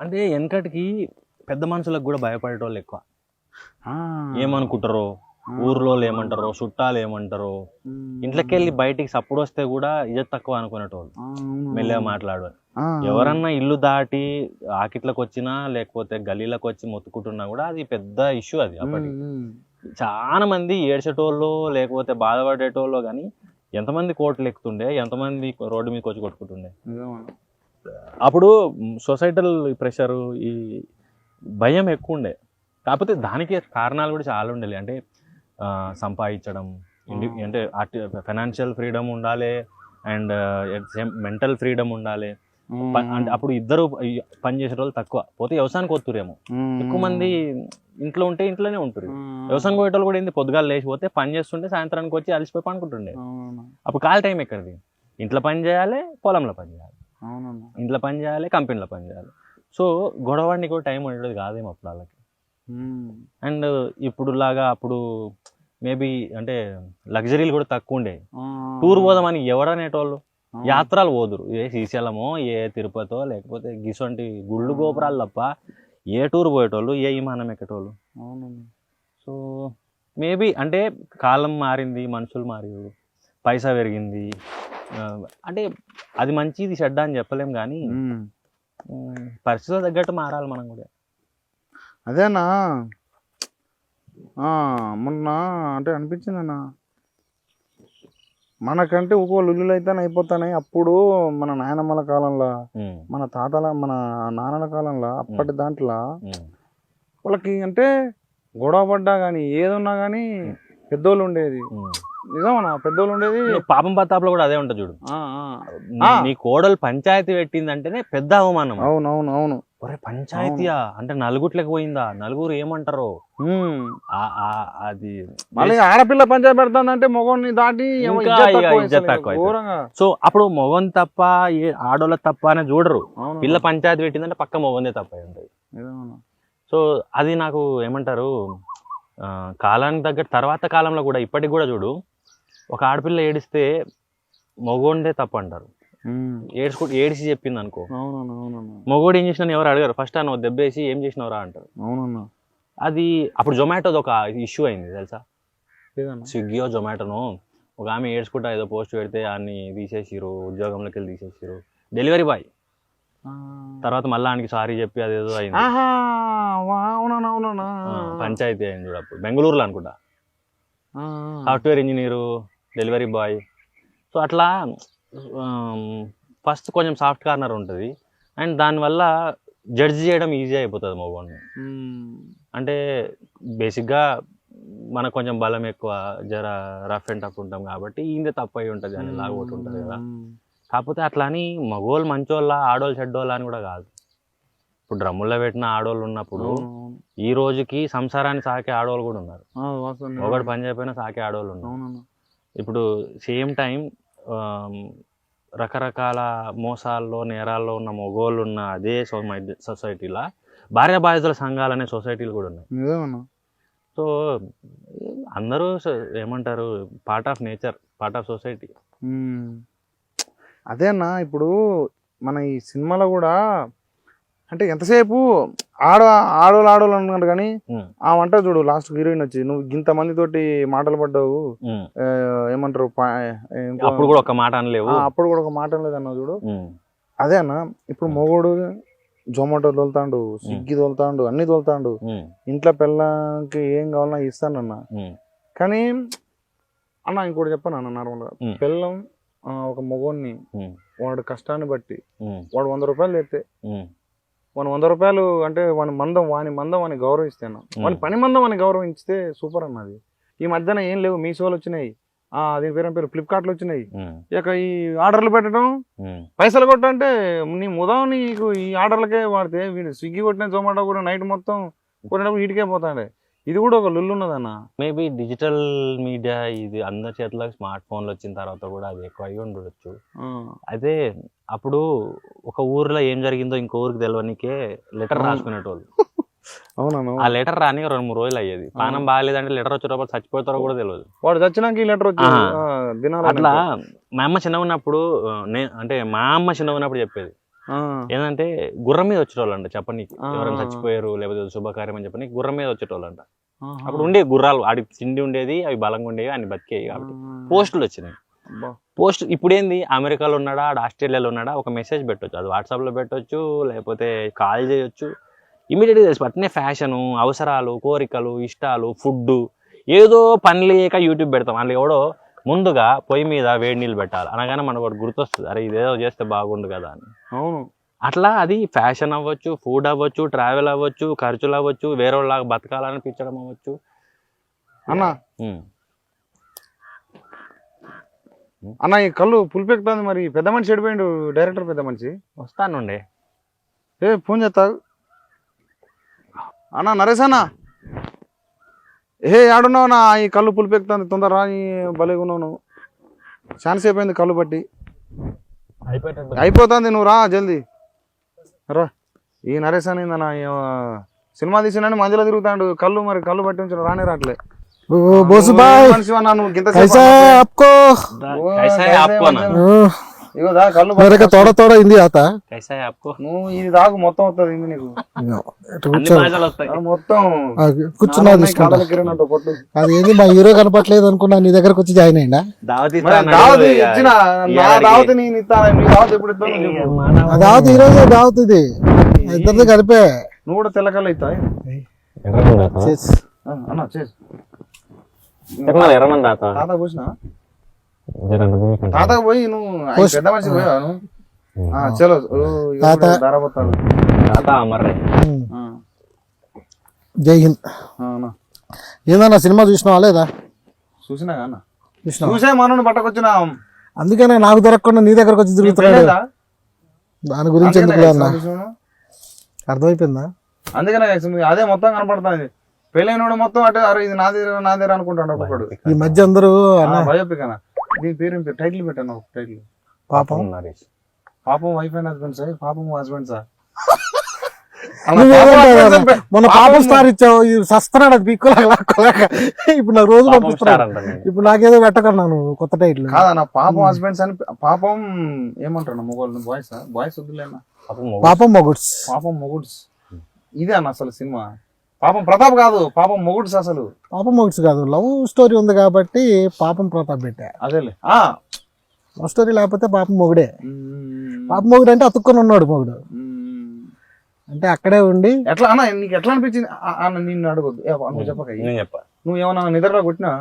B: అంటే వెనకటికి పెద్ద మనుషులకు కూడా భయపడేటోళ్ళు ఎక్కువ ఏమనుకుంటారో ఊర్లో ఏమంటారో చుట్టాలు ఏమంటారో ఇంట్లోకి వెళ్ళి బయటికి సప్పుడు వస్తే కూడా ఇజ్జత్ తక్కువ అనుకునేటోళ్ళు మెల్లగా మాట్లాడు ఎవరన్నా ఇల్లు దాటి ఆకిట్లకు వచ్చినా లేకపోతే గలీలకు వచ్చి మొత్తుకుంటున్నా కూడా అది పెద్ద ఇష్యూ అది అప్పటికి చాలా మంది ఏడ్చేటోళ్ళు లేకపోతే బాధపడేటోళ్ళు కానీ ఎంతమంది కోట్లు ఎక్కుతుండే ఎంతమంది రోడ్డు మీదకి వచ్చి కొట్టుకుంటుండే అప్పుడు సొసైటల్ ప్రెషర్ ఈ భయం ఎక్కువ ఉండే కాకపోతే దానికి కారణాలు కూడా చాలా ఉండేవి అంటే సంపాదించడం అంటే ఫైనాన్షియల్ ఫ్రీడమ్ ఉండాలి అండ్ మెంటల్ ఫ్రీడమ్ ఉండాలి. అంటే అప్పుడు ఇద్దరు పని చేసే వాళ్ళు తక్కువ, పోతే వ్యవసాయానికి పోతురేమో. ఎక్కువ మంది ఇంట్లో ఉంటే ఇంట్లోనే ఉంటారు. వ్యవసాయం పోయేటోళ్ళు కూడా ఏంది, పొద్దుగాలు లేచిపోతే పని చేస్తుంటే సాయంత్రానికి వచ్చి అలసిపోయి పనుకుంటుండే. అప్పుడు ఖాళీ టైం ఎక్కడిది, ఇంట్లో పని చేయాలి, పొలంలో పని చేయాలి, ఇంట్లో పని చేయాలి, కంపెనీలో పని చేయాలి. సో గొడవడానికి కూడా టైం ఉండేది కాదేమో అప్పుడు వాళ్ళకి. అండ్ ఇప్పుడు లాగా అప్పుడు మేబీ అంటే లగ్జరీలు కూడా తక్కువ ఉండే. టూర్ పోదామని ఎవరనేటోళ్ళు యాత్రలు పోదురు, ఏ శ్రీశైలమో ఏ తిరుపతో లేకపోతే గిసొంటి గుళ్ళు గోపురాలు తప్ప ఏ టూర్ పోయేటోళ్ళు, ఏ విమానం ఎక్కేటోళ్ళు. సో మేబీ అంటే కాలం మారింది, మనుషులు మారారు, పైసా పెరిగింది, అంటే అది మంచిది చెడ్డ అని చెప్పలేం కానీ పరిస్థితులు తగ్గట్టు మారాలి మనం కూడా.
A: అదేనా మొన్న అంటే అనిపించింది అన్న, మనకంటే ఒక్కో లుల్లులు అయితే అయిపోతాయి. అప్పుడు మన నాయనమ్మల కాలంలో, మన తాతల, మన నాన్నల కాలంలో, అప్పటి దాంట్లో వాళ్ళకి అంటే గొడవ పడ్డా కానీ ఏదున్నా కానీ పెద్దోళ్ళు ఉండేది. నిజమన్నా, పెద్దోళ్ళు ఉండేది.
B: పాపం పత్తాపులో కూడా అదే ఉంటుంది చూడు, నీ కోడలు పంచాయతీ పెట్టిందంటేనే పెద్ద అవమానం.
A: అవునవును అవును.
B: ఒరే పంచాయతీయా అంటే నలుగుట్లకి పోయిందా, నలుగురు ఏమంటారో. అది
A: మళ్ళీ ఆడపిల్ల పంచాయతీ పెడతానంటే మొగోని దాటి
B: సో అప్పుడు మొగన్ తప్ప ఆడోళ్ళ తప్ప అని చూడరు. పిల్ల పంచాయతీ పెట్టిందంటే పక్క మొగందే తప్ప ఉంటుంది. సో అది నాకు ఏమంటారు, కాలానికి తగ్గట్టు తర్వాత కాలంలో కూడా ఇప్పటికి కూడా చూడు, ఒక ఆడపిల్ల ఏడిస్తే మొగోండే తప్పు అంటారు. ఏడిసి చెప్పింది అనుకో, మొగోడు ఏం చేసినా ఎవరు అడగారు, ఫస్ట్ నువ్వు దెబ్బేసి ఏం చేసినవరా అంటారు. అది అప్పుడు జొమాటోది ఒక ఇష్యూ అయింది తెలుసా, స్విగ్గీయో జొమాటోనో ఒక ఆమె ఏడ్చుకుంటా ఏదో పోస్ట్ పెడితే అన్ని తీసేసిరు, ఉద్యోగంలోకి వెళ్ళి తీసేసిరు. డెలివరీ బాయ్ తర్వాత మళ్ళీ ఆయనకి సారీ చెప్పి అదేదో అయింది, పంచాయతీ అయింది చూడు. అప్పుడు బెంగళూరులో అనుకుంటా, software engineer, delivery boy. So అట్లా ఫస్ట్ కొంచెం సాఫ్ట్ కార్నర్ ఉంటుంది అండ్ దానివల్ల జడ్జ్ చేయడం ఈజీ అయిపోతుంది మగవాడిని. అంటే బేసిక్గా మనకు కొంచెం బలం ఎక్కువ, జర రఫ్ అండ్ టఫ్ ఉంటాం కాబట్టి ఈయన తప్పు అయి ఉంటుంది అని లాగొట్టు ఉంటుంది కదా. కాకపోతే అట్లా అని మగవాళ్ళు మంచోళ్ళ ఆడోళ్ళు చెడ్డోళ్ళ అని కూడా కాదు. ఇప్పుడు డ్రమ్ముల్లో పెట్టిన ఆడోళ్ళు ఉన్నప్పుడు ఈ రోజుకి సంసారాన్ని సాకే ఆడోళ్ళు కూడా ఉన్నారు, ఒకటి పని చేయకపోయినా సాకే ఆడోళ్ళు ఉన్నారు. ఇప్పుడు సేమ్ టైం రకరకాల మోసాల్లో నేరాల్లో ఉన్న మగోళ్ళు ఉన్న అదే సొసైటీలో భార్యాబాధితుల సంఘాలు అనే సొసైటీలు కూడా ఉన్నాయి. సో అందరూ ఏమంటారు, part of nature, part of society.
A: అదేనా ఇప్పుడు మన ఈ సినిమాలో కూడా అంటే ఎంతసేపు ఆడోళ్ళు అన్నారు కానీ ఆ వంట చూడు, లాస్ట్ హీరోయిన్ వచ్చి నువ్వు ఇంత మంది తోటి మాటలు పడ్డావు, ఏమంటారు
B: అప్పుడు కూడా ఒక మాట అనలేవు,
A: అప్పుడు కూడా ఒక మాట అనలేదు అన్నావు చూడు. అదే అన్న, ఇప్పుడు మొగోడు జొమాటో తోలుతాడు, స్విగ్గీ తోలుతాడు, అన్ని తోలుతాడు, ఇంట్లో పిల్లకి ఏం కావాలన్నా ఇస్తానన్నా. కానీ అన్న ఇంకోటి చెప్పాను అన్న, నార్మల్గా పిల్లం ఒక మొగోడిని వాడు కష్టాన్ని బట్టి వాడు 100 రూపాయలు తెస్తే వాడు 100 రూపాయలు అంటే వాని మందం వాని గౌరవిస్తాను, వాని పని మందం అని గౌరవించితే సూపర్ అన్నది. ఈ మధ్యన ఏం లేవు, మీషోలు వచ్చినాయి, దీని పేరు ఫ్లిప్కార్ట్లు వచ్చినాయి. ఇక ఈ ఆర్డర్లు పెట్టడం, పైసలు కొట్టంటే నీ ముదాం నీకు ఈ ఆర్డర్లకే వాడితే వీడు స్విగ్గీ కొట్టిన జొమాటో కూడా నైట్ మొత్తం కొట్టినప్పుడు వీటికే పోతాడే. ఇది కూడా ఒక లుల్లు ఉన్నదన్న.
B: మేబీ డిజిటల్ మీడియా ఇది అందరి చేతులకు స్మార్ట్ ఫోన్లు వచ్చిన తర్వాత కూడా అది ఎక్కువ అయ్యి ఉండొచ్చు. అయితే అప్పుడు ఒక ఊర్లో ఏం జరిగిందో ఇంకో ఊరికి తెలియనికే లెటర్ రాసుకునేటోళ్ళు.
A: అవునవును.
B: ఆ లెటర్ రాని 2-3 రోజులు అయ్యేది. పానం బాగాలేదంటే లెటర్ వచ్చేటప్పుడు చచ్చిపోతారో కూడా తెలియదు.
A: వాడు చచ్చినాక ఈ లెటర్ వచ్చి
B: అట్లా మా అమ్మ చిన్న ఉన్నప్పుడు చెప్పేది ఏంటంటే గుర్రం మీద వచ్చేటోళ్ళు అంట చెప్పనీకి, ఎవరైనా చచ్చిపోయారు లేకపోతే శుభకార్యం అని చెప్పని గుర్రం మీద వచ్చేటోళ్ళు అంట. అప్పుడు ఉండే గుర్రాలు ఆడి తిండి ఉండేది, అవి బలంగా ఉండేవి, అన్ని బతికేవి. కాబట్టి పోస్టులు వచ్చినాయి. పోస్ట్ ఇప్పుడు ఏంది, అమెరికాలో ఉన్నాడా, ఆస్ట్రేలియాలో ఉన్నాడా, ఒక మెసేజ్ పెట్టవచ్చు, అది వాట్సాప్లో పెట్టవచ్చు, లేకపోతే కాల్ చేయొచ్చు, ఇమీడియట్గా తెలిసి అట్నే ఫ్యాషను, అవసరాలు, కోరికలు, ఇష్టాలు, ఫుడ్, ఏదో పని లేక యూట్యూబ్ పెడతాం. అందులో ఎవడో ముందుగా పొయ్యి మీద వేడి నీళ్ళు పెట్టాలి అనగానే మనకు ఒకటి గుర్తొస్తుంది, అరే ఇదేదో చేస్తే బాగుండు కదా అని.
A: అవును.
B: అట్లా అది ఫ్యాషన్ అవ్వచ్చు, ఫుడ్ అవ్వచ్చు, ట్రావెల్ అవ్వచ్చు, ఖర్చులు అవ్వచ్చు, వేరే వాళ్ళలాగా బతకాలనిపించడం అవ్వచ్చు.
A: అన్న అన్న ఈ కళ్ళు పులిపెక్కుతుంది మరి పెద్ద మనిషి చెడిపోయిండు డైరెక్టర్ పెద్ద మనిషి
B: వస్తానుండే
A: ఫోన్ చేస్తా అన్న నరేష్ అన్న ఆడున్నావు నా ఈ కళ్ళు పులిపెక్కుతుంది తొందర రా భలేగా ఉన్నావు నువ్వు చాలా సేపు అయింది కళ్ళు పట్టి అయిపోతుంది నువ్వు రా జల్దీ రా ఈ నరేష్ అని అన్న సినిమా తీసినని మధ్యలో తిరుగుతాడు కళ్ళు మరి కళ్ళు పట్టి ఉంచి రానే రావట్లే
C: बोसु भाई
A: మనిషి అన్నా నువ్వు గింత
C: कैसा है आपको
B: कैसा है आपको ना
A: ఇగో దా కళ్ళు
C: मेरे को थोड़ा थोड़ा हिंदी आता है
B: कैसा है आपको
A: నువ్వు ఇది దాకు మొత్తం వస్తుంది ఇది నీకు
B: అన్ని భాషలు వస్తాయి
A: మొత్తం
C: కూర్చున్నా
A: కాడలు కిరణంతో కొట్టు
C: అది ఏంది మా హీరో కనపట్లేదు అనుకున్నా నీ దగ్గరకు వచ్చి జాయిన్ అయిందా
B: దావత్
A: మరి దావత్ ఇచ్చిన నా దావత్ నేను ఇస్తాను నీ దావత్ ఎప్పుడు ఇస్తాను చెప్పు.
C: ఆ దావత్ ఈ రోజే దావత్ ఇది ఇద్దరిది కలిపే
A: నువ్వు కూడా తెల్లకల్లు ఇస్తావు
C: చేస్.
A: అన్న చేసి
B: ఎర్రమంది తాత
A: తాత పోసిన తాతకు పోయి నువ్వు ఆయన పెద్ద మనిషి పోయావా నువ్వు చలో
C: తాత.
A: ధారాపోతాను
B: తాత అమర్రే
C: జై హింద్ ఏందన్నా సినిమా చూసినావా లేదా
A: చూసినా అన్న
C: చూసినావా
A: చూసే మనోని పట్టకొచ్చిన
C: అందుకనే నాకు దొరకకుండా నీ దగ్గరకు వచ్చి తిరుగుతున్నాడు దాని గురించి ఎందుకు అన్న అర్థమైపోయిందా
A: అందుకనే అదే మొత్తం కనపడుతుంది పెళ్ళైనోడు మొత్తం అంటే అరే ఇది నాదేరా అనుకుంటాడు ఒక్కొక్కడు
C: ఈ మధ్య అందరూ అన్న
A: భయోపికనా దీని పేరు టైటిల్ పెట్టాను ఒక టైటిల్
C: పాపం
B: నరేష్
A: పాపం వైఫ్ అండ్ హస్బెండ్ సార్ పాపం హస్బెండ్ సార్
C: మొన్న పాపం స్టార్ ఇచ్చావు ఈ సస్తున్నాడు అది పీక్కులాగా ఇప్పుడు నాకు రోజు పంపిస్తున్నాడు ఇప్పుడు నాకేదో పెట్టకన్నా నువ్వు కొత్త టైటిల్
A: కాదన్న పాపం హస్బెండ్స్ అని పాపం ఏమంటారు మొగోళ్ళు బాయ్స్ బాయ్స్ వద్దులేనా
C: పాపం మొగుడ్స్
A: పాపం మొగుడ్స్ ఇదే అన్న అసలు సినిమా పాపం ప్రతాప్ కాదు పాపం మొగుడ్స్ అసలు
C: పాపం మొగుడ్స్ కాదు లవ్ స్టోరీ ఉంది కాబట్టి పాపం ప్రతాప్ పెట్టా
A: అదేలే
C: లవ్ స్టోరీ లేకపోతే పాపం మొగుడే పాపం మొగుడు అంటే అతుక్కొని ఉన్నాడు మొగుడు అంటే అక్కడే ఉండి
A: ఎట్లా అన్న నీకు ఎట్లా అనిపించింది అన్న నిన్ను అడగొద్దు నువ్వు చెప్పక
B: నేను చెప్పా
A: నువ్వు ఏమన్నా నిద్రలో కొట్టినా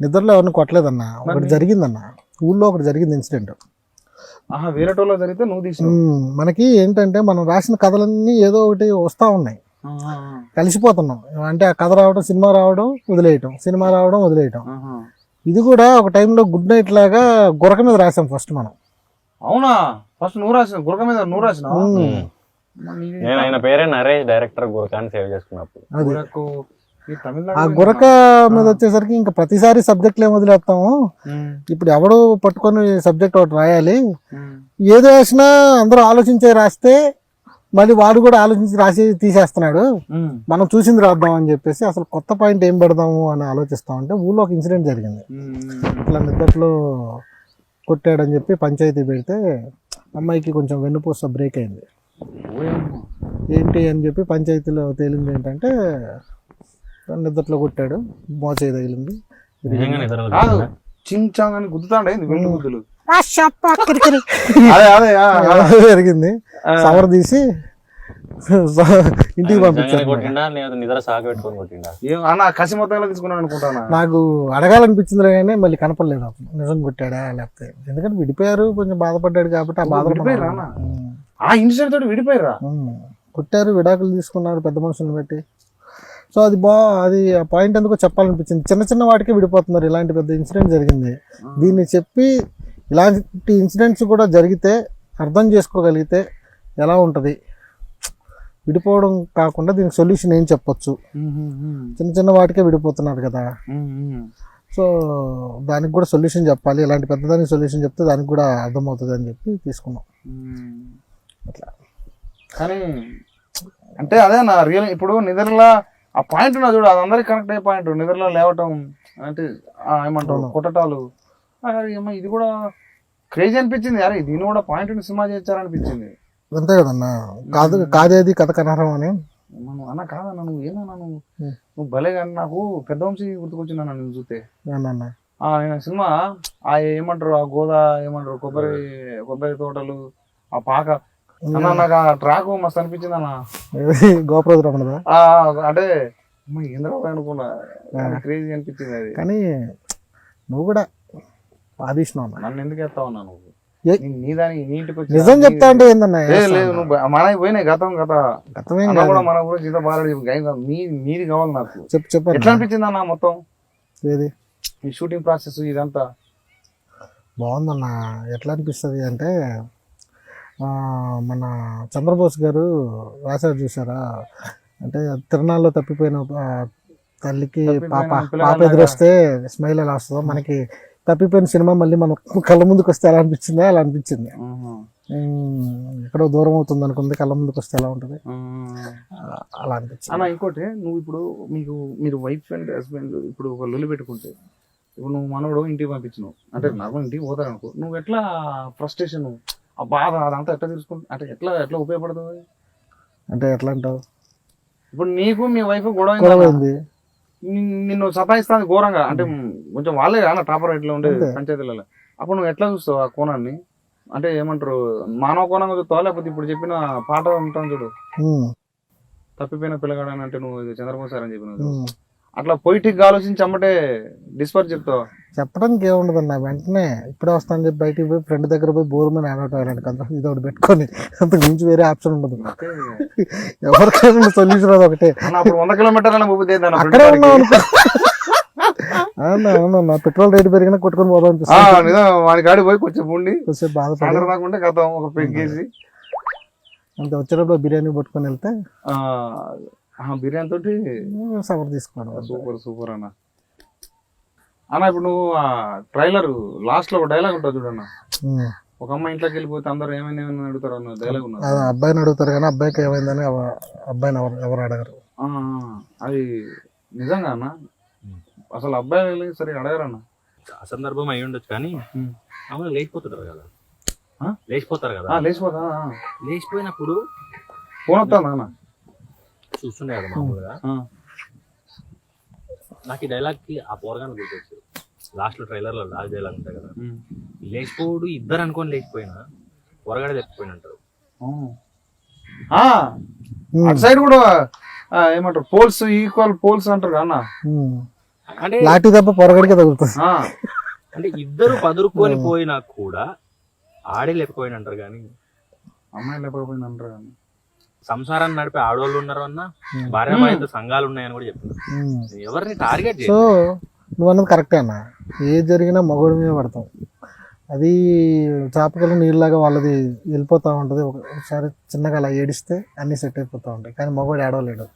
C: నిద్రలో ఎవరిని కొట్టలేదన్న ఒకటి జరిగిందన్న ఊళ్ళో ఒకటి జరిగింది ఇన్సిడెంట్
A: వేరే టోల్లో జరిగితే నువ్వు తీసిన
C: మనకి ఏంటంటే మనం రాసిన కథలన్నీ ఏదో ఒకటి వస్తా ఉన్నాయి కలిసిపోతున్నాం అంటే ఆ కథ రావడం సినిమా రావడం వదిలేయటం సినిమా రావడం వదిలేయటం ఇది కూడా ఒక టైంలో గుడ్ నైట్ లాగా గురక మీద రాసాం ఫస్ట్ మనం
A: అవునా ఫస్ట్ నువ్వు రాసిన గురక మీద నువ్వు రాసిన
B: నేను ఆయన పేరే నరేష్ డైరెక్టర్ గురకాన్ని సేవ్ చేసుకున్నప్పుడు
C: ఆ గురక మీద వచ్చేసరికి ఇంకా ప్రతిసారి సబ్జెక్టులు ఏం వదిలేస్తాము ఇప్పుడు ఎవడు పట్టుకొని సబ్జెక్ట్ ఒకటి రాయాలి ఏదో వేసినా అందరూ ఆలోచించే రాస్తే మళ్ళీ వాడు కూడా ఆలోచించి రాసి తీసేస్తున్నాడు మనం చూసింది రాద్దాం అని చెప్పేసి అసలు కొత్త పాయింట్ ఏం పెడదాము అని ఆలోచిస్తామంటే ఊళ్ళో ఒక ఇన్సిడెంట్ జరిగింది ఇట్లా నిద్దట్లో కొట్టాడని చెప్పి పంచాయతీ పెడితే అమ్మాయికి కొంచెం వెన్నుపూస బ్రేక్ అయింది ఏంటి అని చెప్పి పంచాయతీలో తేలింది ఏంటంటే నిద్దట్లో కొట్టాడు మోచేయి తగిలింది
A: కాదు చించాంగ్ అని గుద్దుతాండే వెండి గుద్దులు అదే అదే
C: జరిగింది సవర్ తీసి ఇంటికి పంపించాను
A: అన్న కసి మొత్తంలో తీసుకున్నాను అనుకుంటాను
C: నాకు అడగాలనిపించింది కానీ మళ్ళీ కనపడలేదు అప్పుడు నిజం కొట్టాడా లేకపోతే ఎందుకంటే విడిపోయారు కొంచెం బాధపడ్డాడు కాబట్టి ఆ బాధ
A: ఆ ఇన్సిడెంట్ తోటి విడిపోయారా
C: కొట్టారు విడాకులు తీసుకున్నారు పెద్ద మనుషులను పెట్టి సో అది అది ఆ పాయింట్ ఎందుకో చెప్పాలనిపించింది చిన్న చిన్న వాటికి విడిపోతున్నారు ఇలాంటి పెద్ద ఇన్సిడెంట్ జరిగింది దీన్ని చెప్పి ఇలాంటి ఇన్సిడెంట్స్ కూడా జరిగితే అర్థం చేసుకోగలిగితే ఎలా ఉంటుంది విడిపోవడం కాకుండా దీనికి సొల్యూషన్ ఏం చెప్పొచ్చు చిన్న చిన్న వాటికే విడిపోతున్నారు కదా సో దానికి కూడా సొల్యూషన్ చెప్పాలి ఇలాంటి పెద్దదానికి సొల్యూషన్ చెప్తే దానికి కూడా అర్థమవుతుంది అని చెప్పి తీసుకున్నాం అట్లా
A: కానీ అంటే అదే నా రియల్ ఇప్పుడు నిద్రలో ఆ పాయింట్ ఉన్నా చూడు అది అందరికి కనెక్ట్ అయ్యే పాయింట్ నిద్రలో లేవటం అంటే ఏమంటారు కొట్టటాలు ఏమో ఇది కూడా క్రేజీ అనిపించింది అరే దీన్ని కూడా పాయింట్ సినిమా చేయించారనిపించింది
C: అంతే కదన్నా కాదేది కథ కనరం అని
A: అన్న కాదన్నా నువ్వు ఏమన్నా నువ్వు భలే కానీ నాకు పెద్ద వంశీ గుర్తుకొచ్చింది అన్న నువ్వు చూస్తే నేను సినిమా ఏమంటారు ఆ గోదా ఏమంటారు కొబ్బరి తోటలు ఆ పాక అన్న నాకు ఆ ట్రాక్ మస్తు అనిపించింది అన్న
C: గోప్రోజు రమణ
A: అంటే ఏంద్రా అనుకున్నా క్రేజీ అనిపించింది అది
C: కానీ నువ్వు కూడా బాధిస్తున్నావు
A: నన్ను ఎందుకు ఎత్తావు నువ్వు నీ దానికి నీటికి వచ్చి
C: నిజం చెప్తా అంటే ఏందన్నా
A: లేదు నువ్వు మనకి పోయినాయి గతమేం కూడా మన గురించి ఇంత బాగా మీది కావాలి నాకు
C: చెప్పు
A: ఎట్లా అనిపించింది అన్న మొత్తం
C: ఏది
A: ఈ షూటింగ్ ప్రాసెస్ ఇదంతా
C: బాగుందన్న. ఎట్లా అనిపిస్తుంది అంటే మన చంద్రబోస్ గారు రాశారు చూసారా, అంటే తిరణాల్లో తప్పిపోయిన తల్లికి పాప ఎదురొస్తే స్మైల్ ఎలా వస్తుందో మనకి తప్పిపోయిన సినిమా మళ్ళీ మన కళ్ళ ముందుకు వస్తే ఎలా అనిపించిందో అలా అనిపించింది. ఎక్కడో దూరం అవుతుంది అనుకుంది, కళ్ళ ముందుకు వస్తే ఎలా ఉంటుంది అలా అనిపించింది
A: అన్న. ఇంకోటి, నువ్వు ఇప్పుడు మీరు వైఫ్ అండ్ హస్బెండ్ ఇప్పుడు ఒక లొల్లి పెట్టుకుంటే, ఇప్పుడు నువ్వు మనోడు ఇంటికి పంపించినావు అంటే నాకు ఇంటికి పోతారు అనుకో, నువ్వు ఎట్లా ఫ్రస్ట్రేషన్ ఆ బాధ అదంతా ఎట్లా తీసుకుంటా అంటే ఎట్లా ఉపయోగపడుతుంది
C: అంటే ఎట్లా అంటావు?
A: ఇప్పుడు నీకు మీ వైఫ్ గొడవ
C: గొడవైంది,
A: నిన్ను సతాయిస్తాను ఘోరంగా, అంటే కొంచెం వాళ్ళే అన్న టాపర్ ఇట్లా ఉండే పంచాయతీలలో, అప్పుడు నువ్వు ఎట్లా చూస్తావు ఆ కోణాన్ని? అంటే ఏమంటారు, మానవ కోణంగా చూస్తావా లేకపోతే ఇప్పుడు చెప్పిన పాట ఉంటాను చూడు, తప్పిపోయిన పిల్లగాడు అని, అంటే నువ్వు చంద్రబాబు సార్ అని చెప్పిన అట్లా పొయిటిక్ ఆలోచించి అమ్మటే డిస్పర్ చెప్తావా?
C: చెప్పడానికి ఏముండదు అన్న, వెంటనే ఇప్పుడే వస్తాను చెప్పి బయటికి పోయి ఫ్రెండ్ దగ్గర పోయి బోర్ మీద ఆడటం కదా, ఇది ఒకటి పెట్టుకొని అంతకు మించి వేరే ఆప్షన్ ఉండదు. ఎవరికైనా సొల్యూషన్ అది ఒకటే.
A: అప్పుడు 100 కిలోమీటర్ల
C: అక్కడే ఉన్నావు అనుకో, అవునా పెట్రోల్ రేటు పెరిగినా కొట్టుకొని పోదాం అనిపిస్తుంది.
A: వాడి కాడి పోయి కొంచెం ఉండి
C: కొంచెం బాధపడకుండా
A: కథ ఒక పెగ్గేసి
C: అంతే వచ్చేటప్పుడు బిర్యానీ పట్టుకొని వెళ్తే
A: బిర్యానీ తోటి
C: సవర్ తీసుకోవడం.
A: సూపర్ అన్న. అన్న ఇప్పుడు నువ్వు ట్రైలర్ లాస్ట్ లో ఒక డైలాగ్ ఉంటుంది చూడన్న, ఒక అమ్మాయి ఇంట్లోకి వెళ్ళిపోతే అందరు ఏమైనా అడుగుతారు అన్న డైలాగ్ ఉన్నది.
C: అబ్బాయిని అడుగుతారు కానీ అబ్బాయికి ఏమైందని అబ్బాయిని ఎవరు అడగరు.
A: అది నిజంగా అన్న, అసలు అబ్బాయి సరే అడగరన్న.
B: అసందర్భం అయి ఉండొచ్చు కానీ అమ్మాయి లేచిపోతుంటారు కదా, లేచిపోతారు కదా, లేచిపోయినప్పుడు
A: ఫోన్ వస్తాను అన్న
B: చూస్తుండే కదా మామూలుగా. నాకు ఈ డైలాగ్ కి ఆ పోరగానే గుర్తొచ్చారు. లాస్ట్ లో ట్రైలర్ లో లాస్ట్ డైలాగ్ ఉంటాయి కదా, లేచిపోడు ఇద్దరు అనుకొని లేచిపోయినా పొరగాడే తప్పిపోయిన అంటారు.
A: అటు సైడ్ కూడా ఏమంటారు, పోల్స్ ఈక్వల్ పోల్స్ అంటారు అన్న,
B: అంటే
C: లాఠీ తప్ప పొరగడికే తగులుతుంది.
B: అంటే ఇద్దరు పదురుకొని పోయినా కూడా ఆడే లేకపోయిన అంటారు కానీ
A: అమ్మాయి లేకపోయిన అంటారు కానీ
B: సంసారాన్ని నడిపే ఆడవాళ్ళు ఉన్నారు అన్న, భార్యాభర్త సంఘాలు ఉన్నాయని కూడా చెప్తున్నారు. ఎవరిని టార్గెట్
C: సో నువ్వు అన్నది కరెక్టే అన్న, ఏది జరిగినా మగోడి మీద పడతాం. అది చాపకలు నీళ్ళలాగా వాళ్ళది వెళ్ళిపోతూ ఉంటుంది. ఒకసారి చిన్నగా అలా ఏడిస్తే అన్ని సెట్ అయిపోతూ ఉంటాయి, కానీ మగవాడు ఏడవలేడు,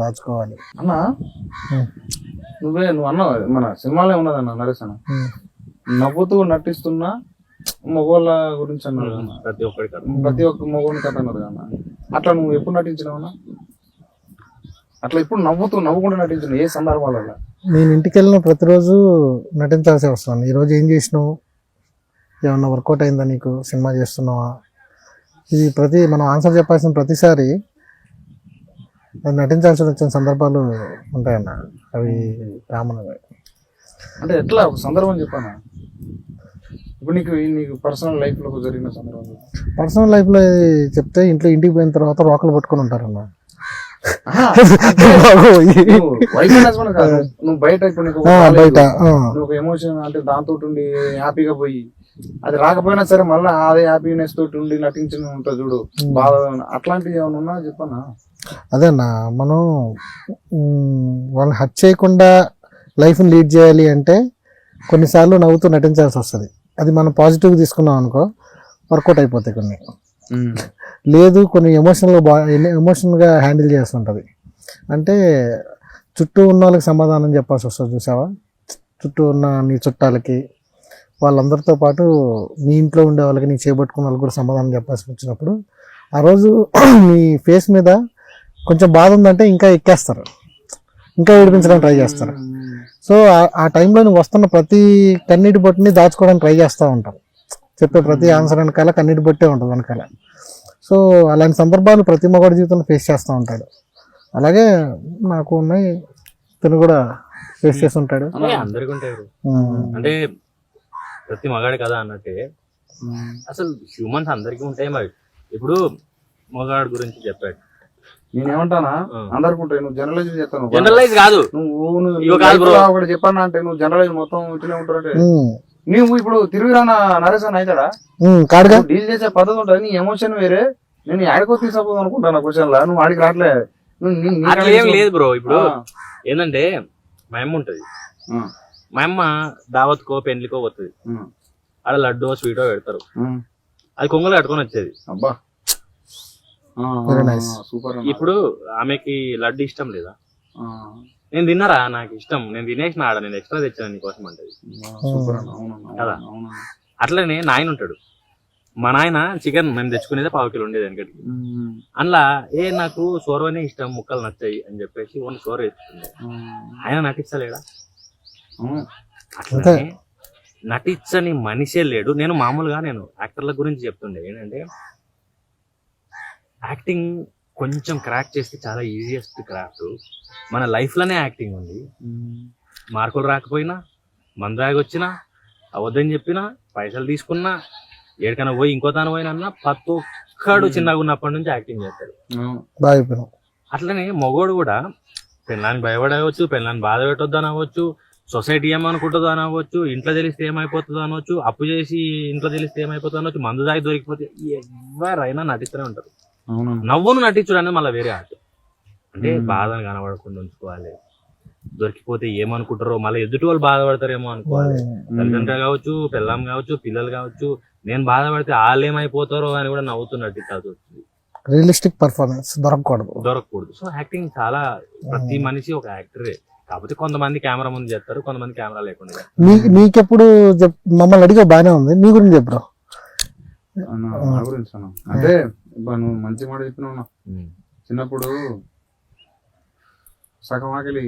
C: దాచుకోవాలి.
A: అన్న నువ్వు అన్నావు మన సినిమాలో ఉన్నదన్న నరేష్ అన్న, నవ్వుతూ నటిస్తున్నా మగవాళ్ళ గురించి అన్నారు, ప్రతి ఒక్క మగవాడిని కథ అన్నారు అన్న. అట్లా నువ్వు ఎప్పుడు నటించినావన్నా? అట్లా ఇప్పుడు నవ్వుకుండా నటించిన ఏ సందర్భాలలో?
C: నేను ఇంటికి వెళ్ళిన ప్రతిరోజు నటించాల్సి వస్తుంది. ఈరోజు ఏం చేసినావు, ఏమన్నా వర్కౌట్ అయిందా, నీకు సినిమా చేస్తున్నావా, ఇది మనం ఆన్సర్ చెప్పాల్సిన ప్రతిసారి నటించాల్సి వచ్చిన సందర్భాలు ఉంటాయన్న, అవి కామన్గా.
A: అంటే ఎట్లా సందర్భం చెప్పానా? ఇప్పుడు నీకు పర్సనల్ లైఫ్ లో జరిగిన సందర్భం?
C: పర్సనల్ లైఫ్ లో చెప్తే ఇంటికి పోయిన తర్వాత రోకలు పట్టుకుని ఉంటారన్న.
A: నువ్వు బయట ఇప్పుడు నువ్వు ఎమోషన్ అంటే దాంతో ఉండి హ్యాపీగా పోయి అది రాకపోయినా సరే మళ్ళీ అదే హ్యాపీనెస్ తోటి ఉండి నటించిన ఉంటుంది చూడు, బాధ, అట్లాంటివి ఏమైనా ఉన్నా చెప్పన్నా?
C: అదేనా, మనం వాళ్ళని హర్ట్ చేయకుండా లైఫ్ని లీడ్ చేయాలి అంటే కొన్నిసార్లు నవ్వుతూ నటించాల్సి వస్తుంది. అది మనం పాజిటివ్గా తీసుకున్నాం అనుకో వర్కౌట్ అయిపోతాయి కొన్ని. లేదు కొన్ని ఎమోషనల్గా హ్యాండిల్ చేస్తుంటుంది. అంటే చుట్టూ ఉన్న వాళ్ళకి సమాధానం చెప్పాల్సి వస్తుంది చూసావా, చుట్టూ ఉన్న నీ చుట్టాలకి, వాళ్ళందరితో పాటు నీ ఇంట్లో ఉండే వాళ్ళకి, నీ చేపట్టుకున్న వాళ్ళకి కూడా సమాధానం చెప్పాల్సి వచ్చినప్పుడు ఆ రోజు నీ ఫేస్ మీద కొంచెం బాధ ఉందంటే ఇంకా ఎక్కేస్తారు, ఇంకా ఏడిపించడానికి ట్రై చేస్తారు. సో ఆ టైంలో నువ్వు వస్తున్న ప్రతి కన్నీటి బొట్టుని దాచుకోవడానికి ట్రై చేస్తూ ఉంటావు. చెప్పే ప్రతి ఆన్సర్ వెనకాల కన్నీటి బొట్టే ఉంటుంది వెనకాల. సో అలాంటి సందర్భాలు ప్రతి మగవాడి జీవితంలో ఫేస్ చేస్తూ ఉంటాడు. అలాగే నాకు ఉన్నాయి, తను కూడా ఫేస్ చేసి ఉంటాడు.
B: అందరికీ ఉంటాయి అంటే ప్రతి మగాడు కదా అన్నట్టే అసలు హ్యూమన్స్ అందరికీ ఉంటాయి. మరి ఇప్పుడు మగాడు గురించి చెప్పాడు,
A: నేనేమంటానా అందరికి ఉంటాయి, నువ్వు జనరలైజ్ చేస్తాను.
B: జనరలైజ్ కాదు,
A: ఒకటి చెప్పాను అంటే నువ్వు జనరలైజ్ మొత్తం ఇట్లే ఉంటారంటే నువ్వు ఇప్పుడు తిరిగిరానా నరేష్ అని అవుతాడా? డీల్ చేసే పద్ధతి ఉంటుంది, నీ ఎమోషన్ వేరే. నేను ఆడికో తీసుకోపోదు అనుకుంటాను క్వశ్చన్ లా, నువ్వు ఆడికి రావట్లే.
B: ఏం లేదు బ్రో, ఇప్పుడు ఏంటంటే మా అమ్మ ఉంటది, మా అమ్మ దావత్కో పెళ్లికో పోతుంది, ఆడ లడ్డు స్వీటో పెడతారు, అది కొంగలు కట్టుకొని వచ్చేది.
A: అబ్బా
C: Very nice.
A: సూపర్.
B: ఇప్పుడు ఆమెకి లడ్డు ఇష్టం లేదా, నేను తిన్నారా నాకు ఇష్టం, నేను తినేసిన ఆడ, నేను ఎక్స్ట్రా తెచ్చాను నీకోసం అంటది కదా. అట్లనే నాయన ఉంటాడు, మా నాయన చికెన్ మేము తెచ్చుకునేదే 1/2 కిలో ఉండేది వెనకటికి. అందులో నాకు సోరవనే ఇష్టం, ముక్కలు నచ్చాయి అని చెప్పేసి ఓన్లీ సోర వేసుకుండే. ఆయన నటించలేడా? అట్లనే నటించని మనిషే లేడు. నేను మామూలుగా నేను యాక్టర్ల గురించి చెప్తుండే ఏంటంటే, యాక్టింగ్ కొంచెం క్రాక్ చేస్తే చాలా ఈజియెస్ట్ క్రాఫ్ట్. మన లైఫ్ లోనే యాక్టింగ్ ఉంది. మార్కులు రాకపోయినా, మందాగి వచ్చినా, అవద్దని చెప్పినా, పైసలు తీసుకున్నా, ఏడికైనా పోయి ఇంకో తాను పోయినా ప్రతి ఒక్కడు చిన్నగా ఉన్నప్పటి నుంచి యాక్టింగ్ చేస్తాడు. అట్లనే మగోడు కూడా పెళ్ళాన్ని భయపడవచ్చు, పెళ్ళాన్ని బాధ పెట్టొద్దు అనవచ్చు, సొసైటీ ఏమనుకుంటుందో అనవచ్చు, ఇంట్లో తెలిస్తే ఏమైపోతుందో అనవచ్చు, అప్పు చేసి ఇంట్లో తెలిస్తే ఏమైపోతుందో అనవచ్చు, మందు దాగి దొరికిపోతే ఎవరైనా నటిస్తూనే ఉంటారు. నవ్వును నటించడం అనేది మళ్ళీ వేరే ఆర్ట్. అంటే బాధను కనబడకుండా ఉంచుకోవాలి, దొరికిపోతే ఏమనుకుంటారో, మళ్ళీ ఎదుటి వాళ్ళు బాధపడతారేమో అనుకోవాలి. తల్లిదండ్రులు కావచ్చు, పిల్లం కావచ్చు, పిల్లలు కావచ్చు, నేను బాధపడితే వాళ్ళు ఏమైపోతారో అని కూడా నవ్వుతూ నటించాల్సి వస్తుంది.
C: రియలిస్టిక్ పర్ఫార్మెన్స్ దొరకకూడదు. సో యాక్టింగ్ చాలా, ప్రతి మనిషి ఒక యాక్టరే. కాకపోతే కొంతమంది కెమెరా ముందు చేస్తారు, కొంతమంది కెమెరా లేకుండా. మీకెప్పుడు మమ్మల్ని అడిగే బాగానే ఉంది, మీ గురించి చెప్పరా?
A: గురించి అంటే నువ్వు మంచి మాట చెప్పినావు. చిన్నప్పుడు సగం ఆకలి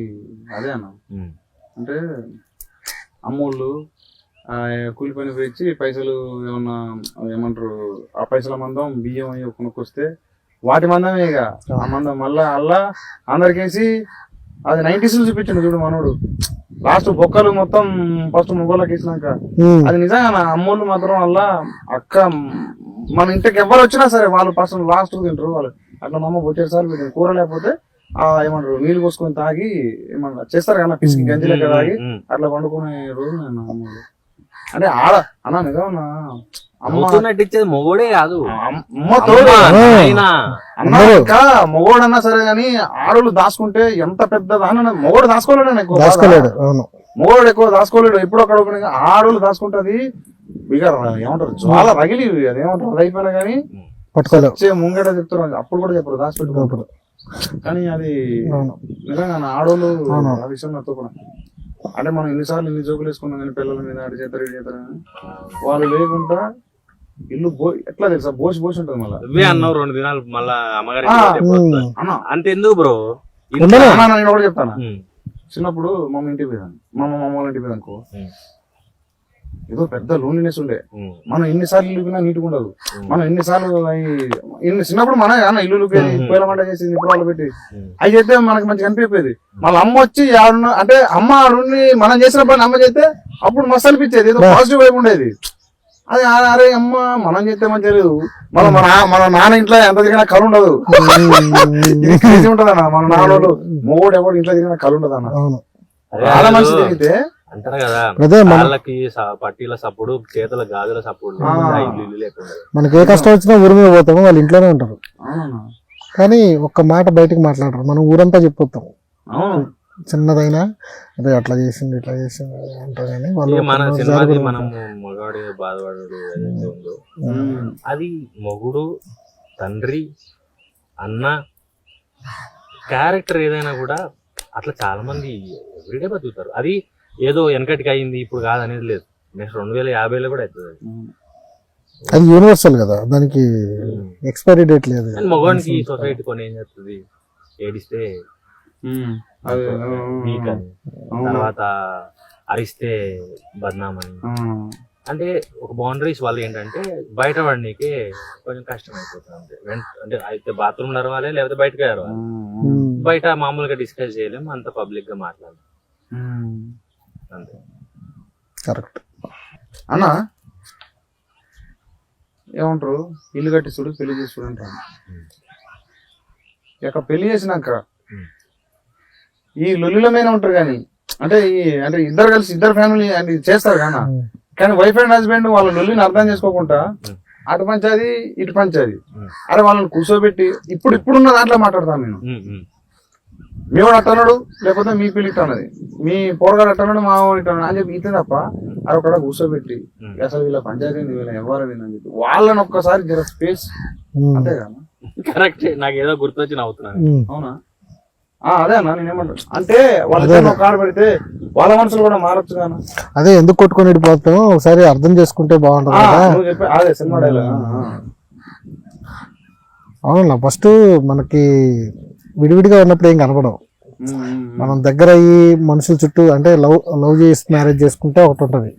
A: అదే అన్న. అంటే అమ్మోళ్ళు కూలి పని పోయించి పైసలు ఏమన్నా ఏమంటారు, ఆ పైసల మందం బియ్యం అయ్యి కొనుక్కొస్తే వాటి మందమే ఇక ఆ మందం మళ్ళా అల్లా అందరికేసి అది 90s చూపించండు చూడు మనోడు. లాస్ట్ బొక్కలు మొత్తం ఫస్ట్ మొగోళ్ళకి ఇచ్చినాక అది నిజంగా నా అమ్మోళ్ళు మాత్రం అలా అక్క మన ఇంటికి ఎవరు వచ్చినా సరే వాళ్ళు ఫస్ట్ లాస్ట్ తింటారు వాళ్ళు. అట్లా మా అమ్మ వచ్చేసారి సార్లు పెట్టింది కూర, లేకపోతే ఏమంటారు నీళ్ళు పోసుకొని తాగి ఏమన్నా చేస్తారు కదా పిసికి గంజి లెక్క తాగి అట్లా పండుకునే రోజు నేను అమ్మోళ్ళు. అంటే ఆడ అన్నా నిజమన్నా
B: నటించేది మొగోడే కాదు,
A: అన్నా మొగోడన్నా సరే గానీ ఆడోళ్ళు దాచుకుంటే ఎంత పెద్ద దాని మొగోడు దాచుకోలేడు, మొగోడు ఎక్కువ దాచుకోలేడు. ఎప్పుడో అక్కడ ఆడోళ్ళు దాచుకుంటది ఇక ఏమంటారు చాలా రగిలి అదేమంటారు అది అయిపోయినా కానీ పట్టుకోలే ముంగట చెప్తారు, అప్పుడు కూడా చెప్పరు దాచిపెట్టుకున్నప్పుడు. కానీ అది నిజంగా ఆడోళ్ళు ఆ విషయంలో కూడా అంటే మనం ఎన్నిసార్లు ఇన్ని జోకులు వేసుకున్నాం కానీ పిల్లల మీద అడి చేస్తారు ఇటు చేస్తారు కానీ వాళ్ళు లేకుండా ఇల్లు ఎట్లా తెలుసా బోసి ఉంటది. మళ్ళీ
B: అన్నావు 2 దినాలు మళ్ళా అమ్మగారి అంతెందుకు బ్రో
A: నేను కూడా చెప్తాను. చిన్నప్పుడు మమ్మ ఇంటికి పోయాను, మా వాళ్ళ ఇంటికి పోయానుకో, ఏదో పెద్ద లోన్లీనెస్ ఉండే. మనం ఎన్నిసార్లు ఇల్లు నీట్గా ఉండదు. మనం ఎన్నిసార్లు చిన్నప్పుడు మన ఇల్లు పొయ్యిల మంట చేసి ఇప్పుడు పెట్టి అవి చేస్తే మనకి మంచిగా అనిపించేది. మళ్ళీ అమ్మ వచ్చి అంటే అమ్మ ఆడుండి మనం చేసిన పని అమ్మ చేస్తే అప్పుడు మస్తు అనిపించేది, ఏదో పాజిటివ్ వైపు ఉండేది. అది అరే అమ్మ మనం చేస్తే మంచిగా లేదు, మన నాన్న ఇంట్లో ఎంత తిరిగినా కలు ఉండదు. ఇది క్రేజీ ఉంటది అన్న, మన నాన్నోడు మొగోడు ఎవరు ఇంట్లో తిరిగినా కలు ఉండదు అన్న. చాలా మంచి తిరిగితే
B: అంటారు కదా వాళ్ళకి పట్టీల సప్పుడు, చేతుల గాజుల సప్పుడు లేకుండా
C: మనకి ఏ కష్టం వచ్చినా ఊరి మీద పోతాము, వాళ్ళు ఇంట్లోనే ఉంటారు. కానీ ఒక్క మాట బయటకు మాట్లాడరు, మనం ఊరంతా చెప్పొస్తాం. చిన్నదైనా అదే అట్లా చేసింది ఇట్లా చేసింది అంటారు. కానీ వాళ్ళు
B: మన సినిమాకి మనం మగాడు బాధపడు ఏదైతే ఉందో అది మొగుడు, తండ్రి, అన్న క్యారెక్టర్ ఏదైనా కూడా అట్లా చాలా మంది ఎవ్రీడే బతుకుతారు. అది ఏదో వెనకటికి అయింది ఇప్పుడు కాదు అనేది లేదు, నెక్స్ట్ 2050లో కూడా అవుతుంది.
C: అది యూనివర్సల్ కదా, దానికి ఎక్స్పైరీ డేట్ లేదు.
B: మగవానికి సొసైటీ కొని ఏం చేస్తుంది, ఏడిస్తే వీక్ అని, తర్వాత అరిస్తే బద్నామని. అంటే ఒక బౌండరీస్ వల్ల ఏంటంటే బయట పడనీకే కొంచెం కష్టం అయిపోతుంది. అంటే అయితే బాత్రూమ్ నరవాలి, లేకపోతే బయటకు అరవాలి. బయట మామూలుగా డిస్కస్ చేయలేము, అంత పబ్లిక్ గా మాట్లాడలేము. అంతే.
C: కరెక్ట్
A: అన్నా ఏమంటారు, ఇల్లు కట్టి చూడు పెళ్లి చేసి చూడు అంటారు. ఇక పెళ్లి చేసినాక ఈ లొల్లిలమైన ఉంటారు కానీ అంటే ఇద్దరు కలిసి ఇద్దరు ఫ్యామిలీ అంటే చేస్తారు కానీ వైఫ్ అండ్ హస్బెండ్ వాళ్ళ లొల్లిని అర్థం చేసుకోకుండా అటు పంచాది ఇటు పంచాది. అరే వాళ్ళని కూర్చోబెట్టి ఇప్పుడున్న దాంట్లో మాట్లాడతాను నేను. మేము అట్టన్నాడు, లేకపోతే మీ పిల్లి అన్నది, మీ పోరగాడు అట్టన్నాడు, మా వాడు ఇట్టన్నాడు అని చెప్పి ఇట్లా తప్ప అది ఒక కూర్చోబెట్టి అసలు వీళ్ళ పంచాయతీ వీళ్ళ ఎవరు అని చెప్పి వాళ్ళని ఒక్కసారి జర స్పేస్, అంతే కదా.
B: కరెక్ట్, నాకు ఏదో గుర్తొచ్చి నవ్వుతున్నాను.
A: అవునా? అదే అన్న నేనేమంటా అంటే వాళ్ళ కాడ పెడితే వాళ్ళ మనసులు కూడా మారచ్చు కదా.
C: అదే ఎందుకు కొట్టుకొని వెళ్ళిపోతాం, ఒకసారి అర్థం చేసుకుంటే బాగుంటుంది కదా.
A: నువ్వు చెప్పే అదే సినిమా డైలాగ్.
C: అవునా, ఫస్ట్ మనకి విడివిడిగా ఉన్నప్పుడు ఏం కనపడవు. మనం దగ్గర అయ్యి మనుషుల చుట్టూ అంటే లవ్ చేసి మ్యారేజ్ చేసుకుంటే ఒకటి ఉంటుంది,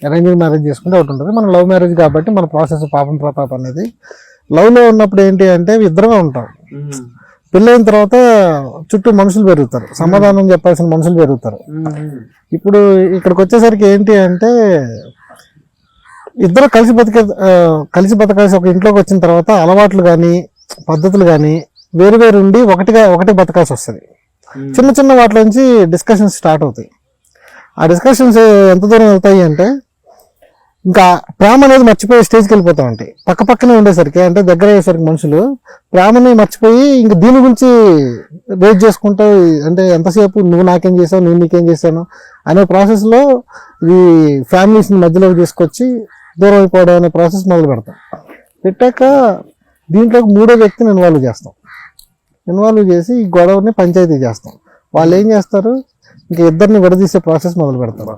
C: అరేంజ్ మ్యారేజ్ చేసుకుంటే ఒకటి ఉంటుంది. మనం లవ్ మ్యారేజ్ కాబట్టి మన ప్రాసెస్ పాపం ప్రతాప్ అనేది లవ్ లో ఉన్నప్పుడు ఏంటి అంటే ఇద్దరమే ఉంటాం. పెళ్ళైన తర్వాత చుట్టూ మనుషులు పెరుగుతారు, సమాధానం చెప్పాల్సిన మనుషులు పెరుగుతారు. ఇప్పుడు ఇక్కడికి వచ్చేసరికి ఏంటి అంటే ఇద్దరు కలిసి బతకాల్సి ఒక ఇంట్లోకి వచ్చిన తర్వాత అలవాట్లు కానీ పద్ధతులు కానీ వేరు వేరు ఉండి ఒకటే బతకాల్సి వస్తుంది. చిన్న చిన్న వాటి నుంచి డిస్కషన్స్ స్టార్ట్ అవుతాయి. ఆ డిస్కషన్స్ ఎంత దూరం అవుతాయి అంటే ఇంకా ప్రేమ అనేది మర్చిపోయి స్టేజ్కి వెళ్ళిపోతా ఉంటాయి. పక్కనే ఉండేసరికి అంటే దగ్గర అయ్యేసరికి మనుషులు ప్రేమని మర్చిపోయి ఇంక దీని గురించి రేట్ చేసుకుంటూ అంటే ఎంతసేపు నువ్వు నాకేం చేసావు, నేను నీకేం చేశాను అనే ప్రాసెస్లో ఈ ఫ్యామిలీస్ని మధ్యలోకి తీసుకొచ్చి దూరం అయిపోవడం అనే ప్రాసెస్ మొదలు పెట్టాక దీంట్లోకి మూడో వ్యక్తిని ఇన్వాల్వ్ చేసి ఈ గొడవని పంచాయతీ చేస్తాం. వాళ్ళు ఏం చేస్తారు, ఇంకా ఇద్దరిని విడదీసే ప్రాసెస్ మొదలు పెడతారు.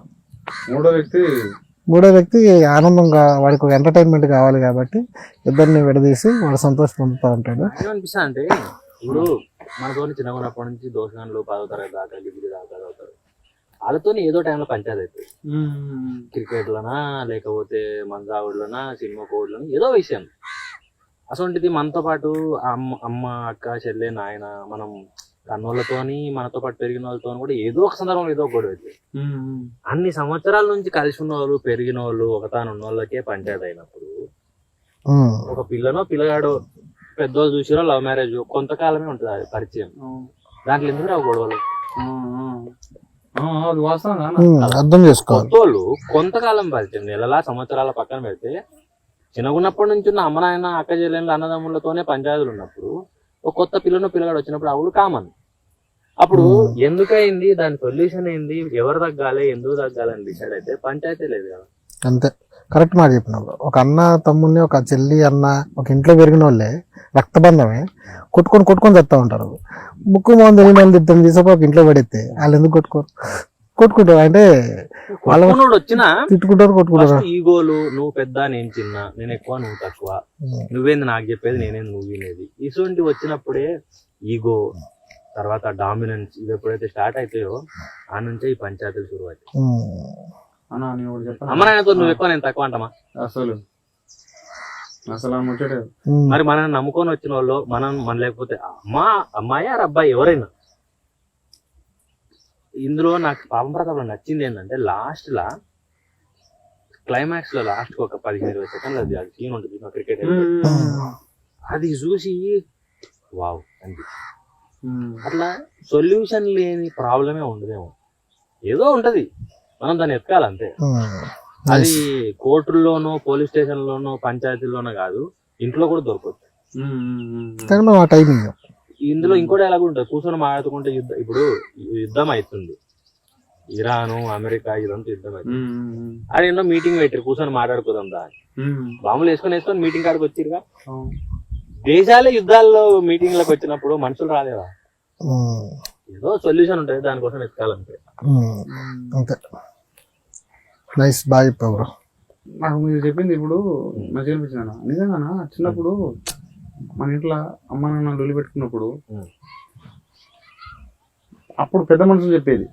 C: మూడో వ్యక్తి ఆనందంగా వాడికి ఒక ఎంటర్టైన్మెంట్ కావాలి కాబట్టి ఇద్దరిని విడదీసి వాడు సంతోషం పొందుతూ ఉంటాడు.
B: ఏమనిపిస్తా అంటే ఇప్పుడు మనతో చిన్నగా ఉన్నప్పటి నుంచి దోషగాన్లు 10వ తరగతి దాకా డిగ్రీ దాకా చదువుతారు, వాళ్ళతో ఏదో టైంలో పంచాయతీ అవుతుంది. క్రికెట్లనా లేకపోతే మందావుడులనా సినిమా కోడ్లనా ఏదో విషయం. అసలుంటిది మనతో పాటు అమ్మ అక్క చెల్లె నాయన మనం కన్నోళ్ళతోని మనతో పాటు పెరిగిన వాళ్ళతో కూడా ఏదో ఒక సందర్భంలో ఏదో ఒక గొడవ అవుతుంది. అన్ని సంవత్సరాల నుంచి కలిసి ఉన్న వాళ్ళు పెరిగిన వాళ్ళు ఒకతాను ఉన్న వాళ్ళకే పంచాయతీ అయినప్పుడు ఒక పిల్లగాడో పెద్దోళ్ళు చూసిరో లవ్ మ్యారేజ్ కొంతకాలమే ఉంటుంది అది పరిచయం, దాంట్లో ఎందుకు రావు గొడవలు?
C: అర్థం చేసుకోవాలి.
B: కొత్తోళ్ళు కొంతకాలం పరిచయం నెలలా సంవత్సరాల పక్కన పెడితే చిన్నగున్నప్పటి నుంచి ఉన్న అమ్మ నాయన అక్క చెల్లెళ్ళు అన్నదమ్ములతోనే పంచాయతీలు ఉన్నప్పుడు ఒక కొత్త పిల్లగాడు వచ్చినప్పుడు అప్పుడు కామన్. అప్పుడు ఎందుకైంది, దాని సొల్యూషన్ ఏంది, ఎవరు తగ్గాలి ఎందుకు తగ్గాలి అని డిసైడ్ అయితే పంచాయతీ లేదు కదా.
C: అంతే, కరెక్ట్ మాట చెప్పినప్పుడు. ఒక అన్న తమ్ముడిని ఒక చెల్లి అన్న ఒక ఇంట్లో పెరిగిన వాళ్ళే రక్తబంధమే కొట్టుకొని చెప్తా ఉంటారు. ముక్కు మొహం తెలియని వాళ్ళు ఇద్దరు తీసుకొని ఒక ఇంట్లో పడితే వాళ్ళు ఎందుకు కొట్టుకుంటారు అంటే వాళ్ళ
B: వచ్చినా
C: కొట్టుకుంటారు.
B: ఈగోలు, నువ్వు పెద్ద నేను చిన్న, నేను ఎక్కువ నువ్వు తక్కువ, నువ్వేంది నాకు చెప్పేది నేనేంది నువ్వు వినేది, ఇటువంటి వచ్చినప్పుడే ఈగో తర్వాత డామినెన్స్ ఇవి ఎప్పుడైతే స్టార్ట్ అవుతాయో ఆ నుంచే ఈ పంచాయతీలు షురు అవుతాయి. అమ్మ నాయనతో నువ్వు ఎక్కువ నేను తక్కువ అంటామా?
A: అసలు
B: మరి మనల్ని నమ్ముకొని వచ్చిన వాళ్ళు మన లేకపోతే అమ్మాయి ఆర్ అబ్బాయి ఎవరైనా. ఇందులో నాకు పాపం ప్రతాప్లో నచ్చింది ఏంటంటే లాస్ట్ లా క్లైమాక్స్ లో లాస్ట్ ఒక 15-20 సెకండ్లు అది సీన్ ఉంటుంది క్రికెట్, అది చూసి వావ్ అనిపించింది. అట్లా సొల్యూషన్ లేని ప్రాబ్లమే ఉండదేమో, ఏదో ఉంటది, మనం దాన్ని ఎత్తుకాలంతే. అది కోర్టుల్లోనో పోలీస్ స్టేషన్ లోనో పంచాయతీల్లోనో కాదు, ఇంట్లో కూడా దొరకవచ్చు. ఇందులో ఇంకోటి ఎలా ఉంటుంది, కూర్చొని మాట్లాడుకుంటే ఇప్పుడు యుద్ధం అవుతుంది, ఇరాను అమెరికా ఇదంతా యుద్ధం అవుతుంది. అది ఎన్నో మీటింగ్ పెట్టారు కూర్చొని మాట్లాడుకోదాం దాన్ని, బాంబులు వేసుకొని మీటింగ్ కాడికి వచ్చిరుగా. దేశాలే యుద్ధాల్లో మీటింగ్లకు వచ్చినప్పుడు మనుషులు రాలేవా, ఏదో సొల్యూషన్ ఉంటుంది, దానికోసం ఎత్తుకాలంటే.
C: నైస్, బాగా చెప్పావు బ్రో.
A: నాకు మీరు చెప్పింది ఇప్పుడు మంచిగా అనిపించింది. నిజంగా చిన్నప్పుడు మన ఇంట్లో అమ్మ నాన్న లొల్లి పెట్టుకున్నప్పుడు అప్పుడు పెద్ద మనుషులు చెప్పేది,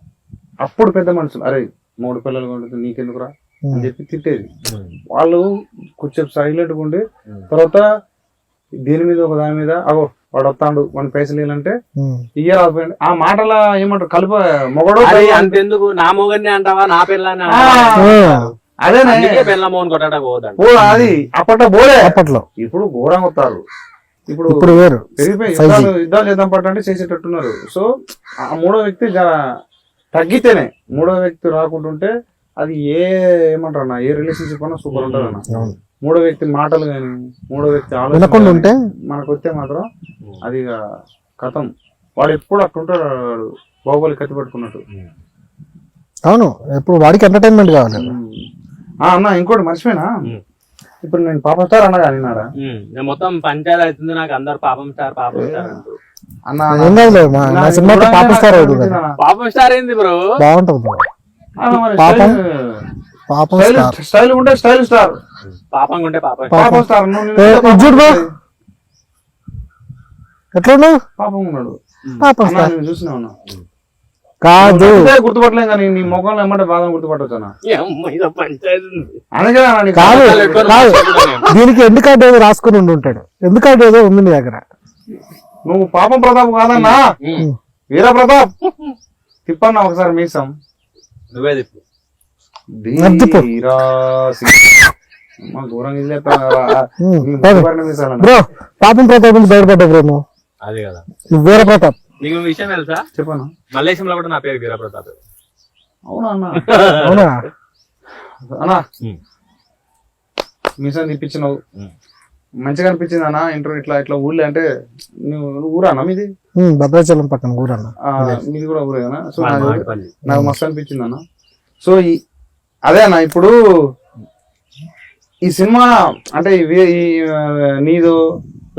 A: అప్పుడు పెద్ద మనుషులు అరే 3 పిల్లలు కొంటుంది నీకెందుకురా అని చెప్పి తిట్టేది. వాళ్ళు కొంచెం సైలెంట్గా ఉండి తర్వాత దేని మీద ఒక దాని మీద అగో వాడు వస్తాడు వాడిని పైసలు ఇవ్వాలంటే ఇయ్యాలి. ఆ మాటల ఏమంటారు కలుప మొగడు
B: అంతెందుకు నా మొగని అంటావా నా పిల్లని
A: అదే అది అప్పట్లో బోలే, అప్పట్లో ఇప్పుడు ఘోరంగా వస్తారు. ఇప్పుడు పెరిగిపోయి యుద్ధాలు చేద్దాం పట్టంటే చేసేటట్టున్నారు. సో ఆ మూడో వ్యక్తి తగ్గితేనే, మూడో వ్యక్తి రాకుంటుంటే అది ఏమంటారు ఏ రిలేషన్షిప్ అన్నా సూపర్ ఉంటుంది అన్న. మూడో వ్యక్తి మాటలు కానీ మూడో వ్యక్తి ఆలోచన ఉంటే మనకు వస్తే మాత్రం అది కథం వాడు ఎప్పుడు అట్టుంటాడు వాడు, బాహుబలి కత్తి పట్టుకున్నట్టు.
C: అవును, ఇప్పుడు వాడికి ఎంటర్టైన్మెంట్ కావాలి.
A: అన్న ఇంకోటి మర్చిపోయినా, ఇప్పుడు నేను పాపం స్టార్ అన్నగా నిన్నారా
B: మొత్తం పంచాయతీ అవుతుంది నాకు, అందరు పాపం స్టార్
A: అన్న.
C: ఏం కాదులే, మా సినిమాతో పాపం స్టార్ అవుతుంది కదా.
B: పాపం స్టార్ ఏంది బ్రో,
C: బాగుంటది బ్రో. పాపం పాపం స్టార్
A: స్టైల్ ఉంటే స్టైల్ స్టార్,
B: పాపం ఉంటే పాపం
A: పాపం స్టార్.
C: చూడు బ్రో ఎట్లా ఉన్నావు,
A: పాపం ఉన్నాడు.
C: పాపం స్టార్
A: నేను చూసినా ఉన్నా,
C: కాదు
A: గుర్తుపట్టలేం కానీ నీ ముఖంలో ఏమంటే బాధ గుర్తుపట్టొచ్చానా.
C: కాదు కాదు, దీనికి ఎండు కార్డు ఏదో రాసుకుని ఉండి ఉంటాడు, ఎందు కార్డు ఏదో ఉంది నీ దగ్గర.
A: నువ్వు పాపం ప్రతాప్ కాదన్నా, వీర ప్రతాప్. తిప్పన్నా ఒకసారి మీసం,
B: నువ్వే తిప్పు.
C: బ్రో పాపం ప్రతాప్ నుంచి బయటపడ్డా బ్రో నువ్వు.
B: అదే కదా,
C: నువ్వు వీర ప్రతాప్.
B: నీకు విషయం తెలుసా,
A: చెప్పనా,
B: మలేషియంలో కూడా నా పేరు వీర ప్రతాప్.
A: అవునా అన్న,
C: అవునా
A: అన్నా మీసం తిప్పించినావు, మంచిగా అనిపించింది అన్న. ఇంటర్వ్యూ ఇట్లా ఇట్లా ఊళ్ళో అంటే, నువ్వు ఊరానా మీది?
C: భద్రాచలం పక్కన ఊరన్నా.
A: మీది కూడా ఊరే కదా. సో నాకు మస్తు అనిపించింది అన్న. సో అదే అన్న, ఇప్పుడు ఈ సినిమా అంటే నీదో,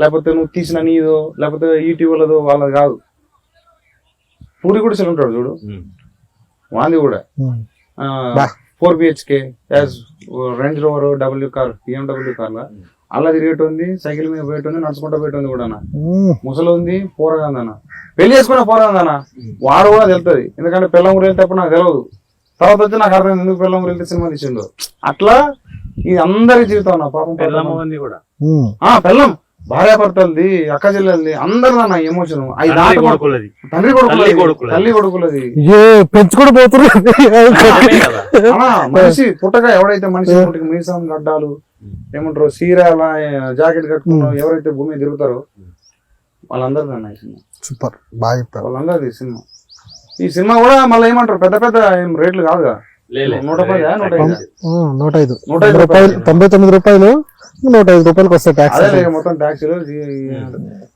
A: లేకపోతే నువ్వు తీసిన నీదో, లేకపోతే యూట్యూబ్లదో వాళ్ళది కాదు. పూరి కూడా ఉంటాడు చూడు, వాంది కూడా 4 BHK range rover W car, BMW కార్లా అలా తిరిగేటుంది, సైకిల్ మీద పోయేటుంది, నడుచుకుంటూ పోయేటుంది కూడా అన్న. ముసలు ఉంది, పోరగాందన్న, పెళ్లి చేసుకునే పోరగాందన్న. వాడు కూడా తెలుస్తుంది, ఎందుకంటే పిల్లం ఊరు వెళ్తే అప్పుడు నాకు తెలియదు. తర్వాత వచ్చి నాకు అర్థమైంది ఎందుకు పిల్లం ఊరు వెళ్తే సినిమా తీసిండు. అట్లా ఇది అందరి జీవితం అన్న. పాపం పెళ్ళం, భార్య భర్తలది, అక్క చెల్లెలది, అందరిది అన్న ఎమోషన్. తండ్రి కొడుకులది, తల్లి కొడుకులది,
C: పెంచుకొని పోతున్నారు.
A: మనిషి పుట్టగా ఎవడైతే మనిషి పుట్టికి మీసం గడ్డాలు ఏమంటారు, సీర జాకెట్ కట్టుకున్న ఎవరైతే భూమి మీద తిరుగుతారో వాళ్ళందరిది అన్న ఈ సినిమా.
C: సూపర్, బాగా చెప్తారు
A: వాళ్ళందరిది సినిమా. ఈ సినిమా కూడా మళ్ళీ ఏమంటారు, పెద్ద పెద్ద ఏం రేట్లు కాదుగా,
C: 105 రూపాయలు, 99 రూపాయలు, 105 రూపాయలకి వస్తాయి ట్యాక్స్.
A: అదే మొత్తం ట్యాక్సీలు.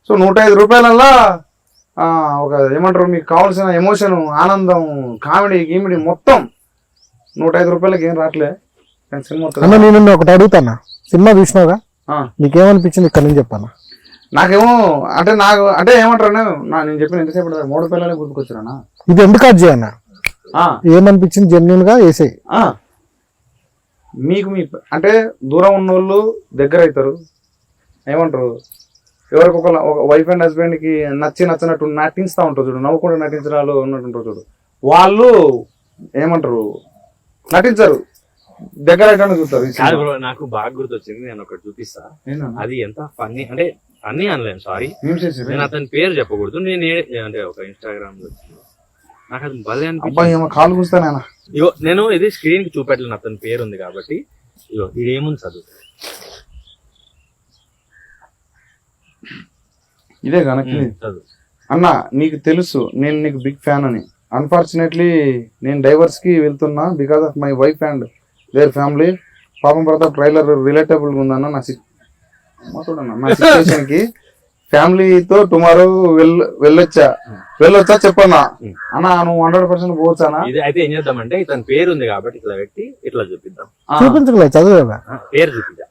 A: సో 105 రూపాయలల్లా ఒక ఏమంటారు, మీకు కావాల్సిన ఎమోషన్, ఆనందం, కామెడీ గీమిడీ మొత్తం 105 రూపాయలకి ఏం రావట్లే సినిమా.
C: అన్న నేను ఒకటి అడుగుతానా, సినిమా చూసినావుగా, నీకేమనిపించింది ఇక్కడ నుంచి చెప్పాను.
A: నాకేమో అంటే ఏమంటారు, నేను చెప్పిన ఎంతసేపు 3 పిల్లలే గుర్తుకొచ్చానా.
C: ఇది ఎందుకు అది చేయన్నా, ఏమనిపించింది జెన్యున్ గా వేసే.
A: మీకు అంటే దూరం ఉన్న వాళ్ళు దగ్గర అవుతారు, ఏమంటారు, ఎవరికి ఒక వైఫ్ అండ్ హస్బెండ్ కి నచ్చినట్టు నటిస్తా ఉంటారు చూడు, నవ్వుకుంటూ నటించడాలు ఉన్నట్టుంటారు చూడు, వాళ్ళు ఏమంటారు నటించరు, దగ్గర అయితే చూస్తారు.
B: నాకు బాగా గుర్తొచ్చింది, నేను ఒకటి చూపిస్తా. అది ఎంత ఫన్నీ అంటే, అన్ని అనలేను, సారీ నేను అతని పేరు చెప్పకూడదు. నేను అంటే ఒక ఇన్స్టాగ్రామ్ లో నాకు అది భలే అనిపించింది.
A: కాలు కూస్తాను
B: ఇగో, నేను ఇది స్క్రీన్ కి చూపెట్టలేను, అతని పేరు ఉంది కాబట్టి. ఇగో ఇది ఏముంది చదువు,
A: ఇదే కనుక అన్న. నీకు తెలుసు నేను నీకు బిగ్ ఫ్యాన్ అని. అన్ఫార్చునేట్లీ నేను డైవర్స్ కి వెళ్తున్నా because of my wife and their family. పాపం ప్రతాప్ ట్రైలర్ రిలేటబుల్ ఉందన్న నా సిచ్యువేషన్ కి. ఫ్యామిలీతో టుమారో వెళ్ళొచ్చా చెప్పన్నా అన్న, నువ్వు 100% పోవచ్చానా?
B: ఇది అయితే ఏం చేద్దామంటే, ఇతని పేరు ఉంది కాబట్టి ఇట్లా పెట్టి ఇట్లా చూపిద్దాం.
C: చూపించలేదు, చదువు
B: పేరు చూపిద్దాం.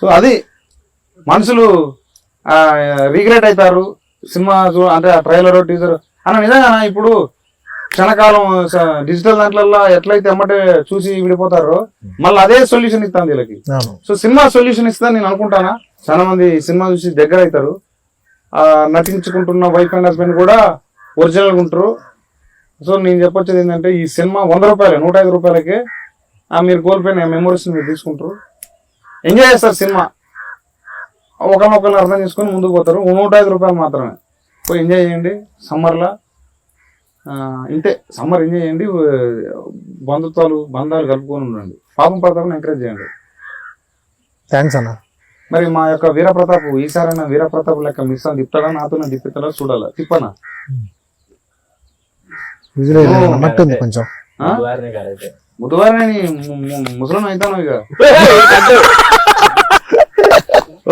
A: సో అది మనుషులు రిగ్రెట్ అవుతారు సినిమా అంటే ఆ ట్రైలర్ టీజర్ అన్న. నిజంగా ఇప్పుడు క్షణకాలం డిజిటల్ దాంట్లో ఎట్లయితే ఎమ్మటే చూసి విడిపోతారో మళ్ళీ అదే సొల్యూషన్ ఇస్తాను వీళ్ళకి. సో సినిమా సొల్యూషన్ ఇస్తాను నేను అనుకుంటానా. చాలా మంది సినిమా చూసి దగ్గర అవుతారు, నటించుకుంటున్న వైఫ్ అండ్ హస్బెండ్ కూడా ఒరిజినల్గా ఉంటారు. సో నేను చెప్పొచ్చేది ఏంటంటే, ఈ సినిమా 100 రూపాయలు 105 రూపాయలకే మీరు కోల్పోయిన మెమోరీస్ మీరు తీసుకుంటారు, ఎంజాయ్ చేస్తారు. సినిమా ఒకరినొకరిని అర్థం చేసుకొని ముందుకు పోతారు. 105 రూపాయలు మాత్రమే పోయి ఎంజాయ్ చేయండి. సమ్మర్లో ఇంతే, సమ్మర్ ఎంజాయ్ చేయండి. బంధాలు కలుపుకొని ఉండండి. పాపం ప్రతాప్ని ఎంకరేజ్ చేయండి.
C: థ్యాంక్స్ అన్న.
A: మరి మా యొక్క వీరప్రతాప్ ఈసారైనా వీరప్రతాప్ లెక్క మిస్ అని తిప్పుతాడా, నాతో తిప్పుతాడా చూడాలా. తిప్పనా
C: కొంచెం
A: బుధవారం ముసలం అవుతాను ఇక.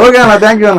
A: ఓకే అన్న, థ్యాంక్ యూ అన్న.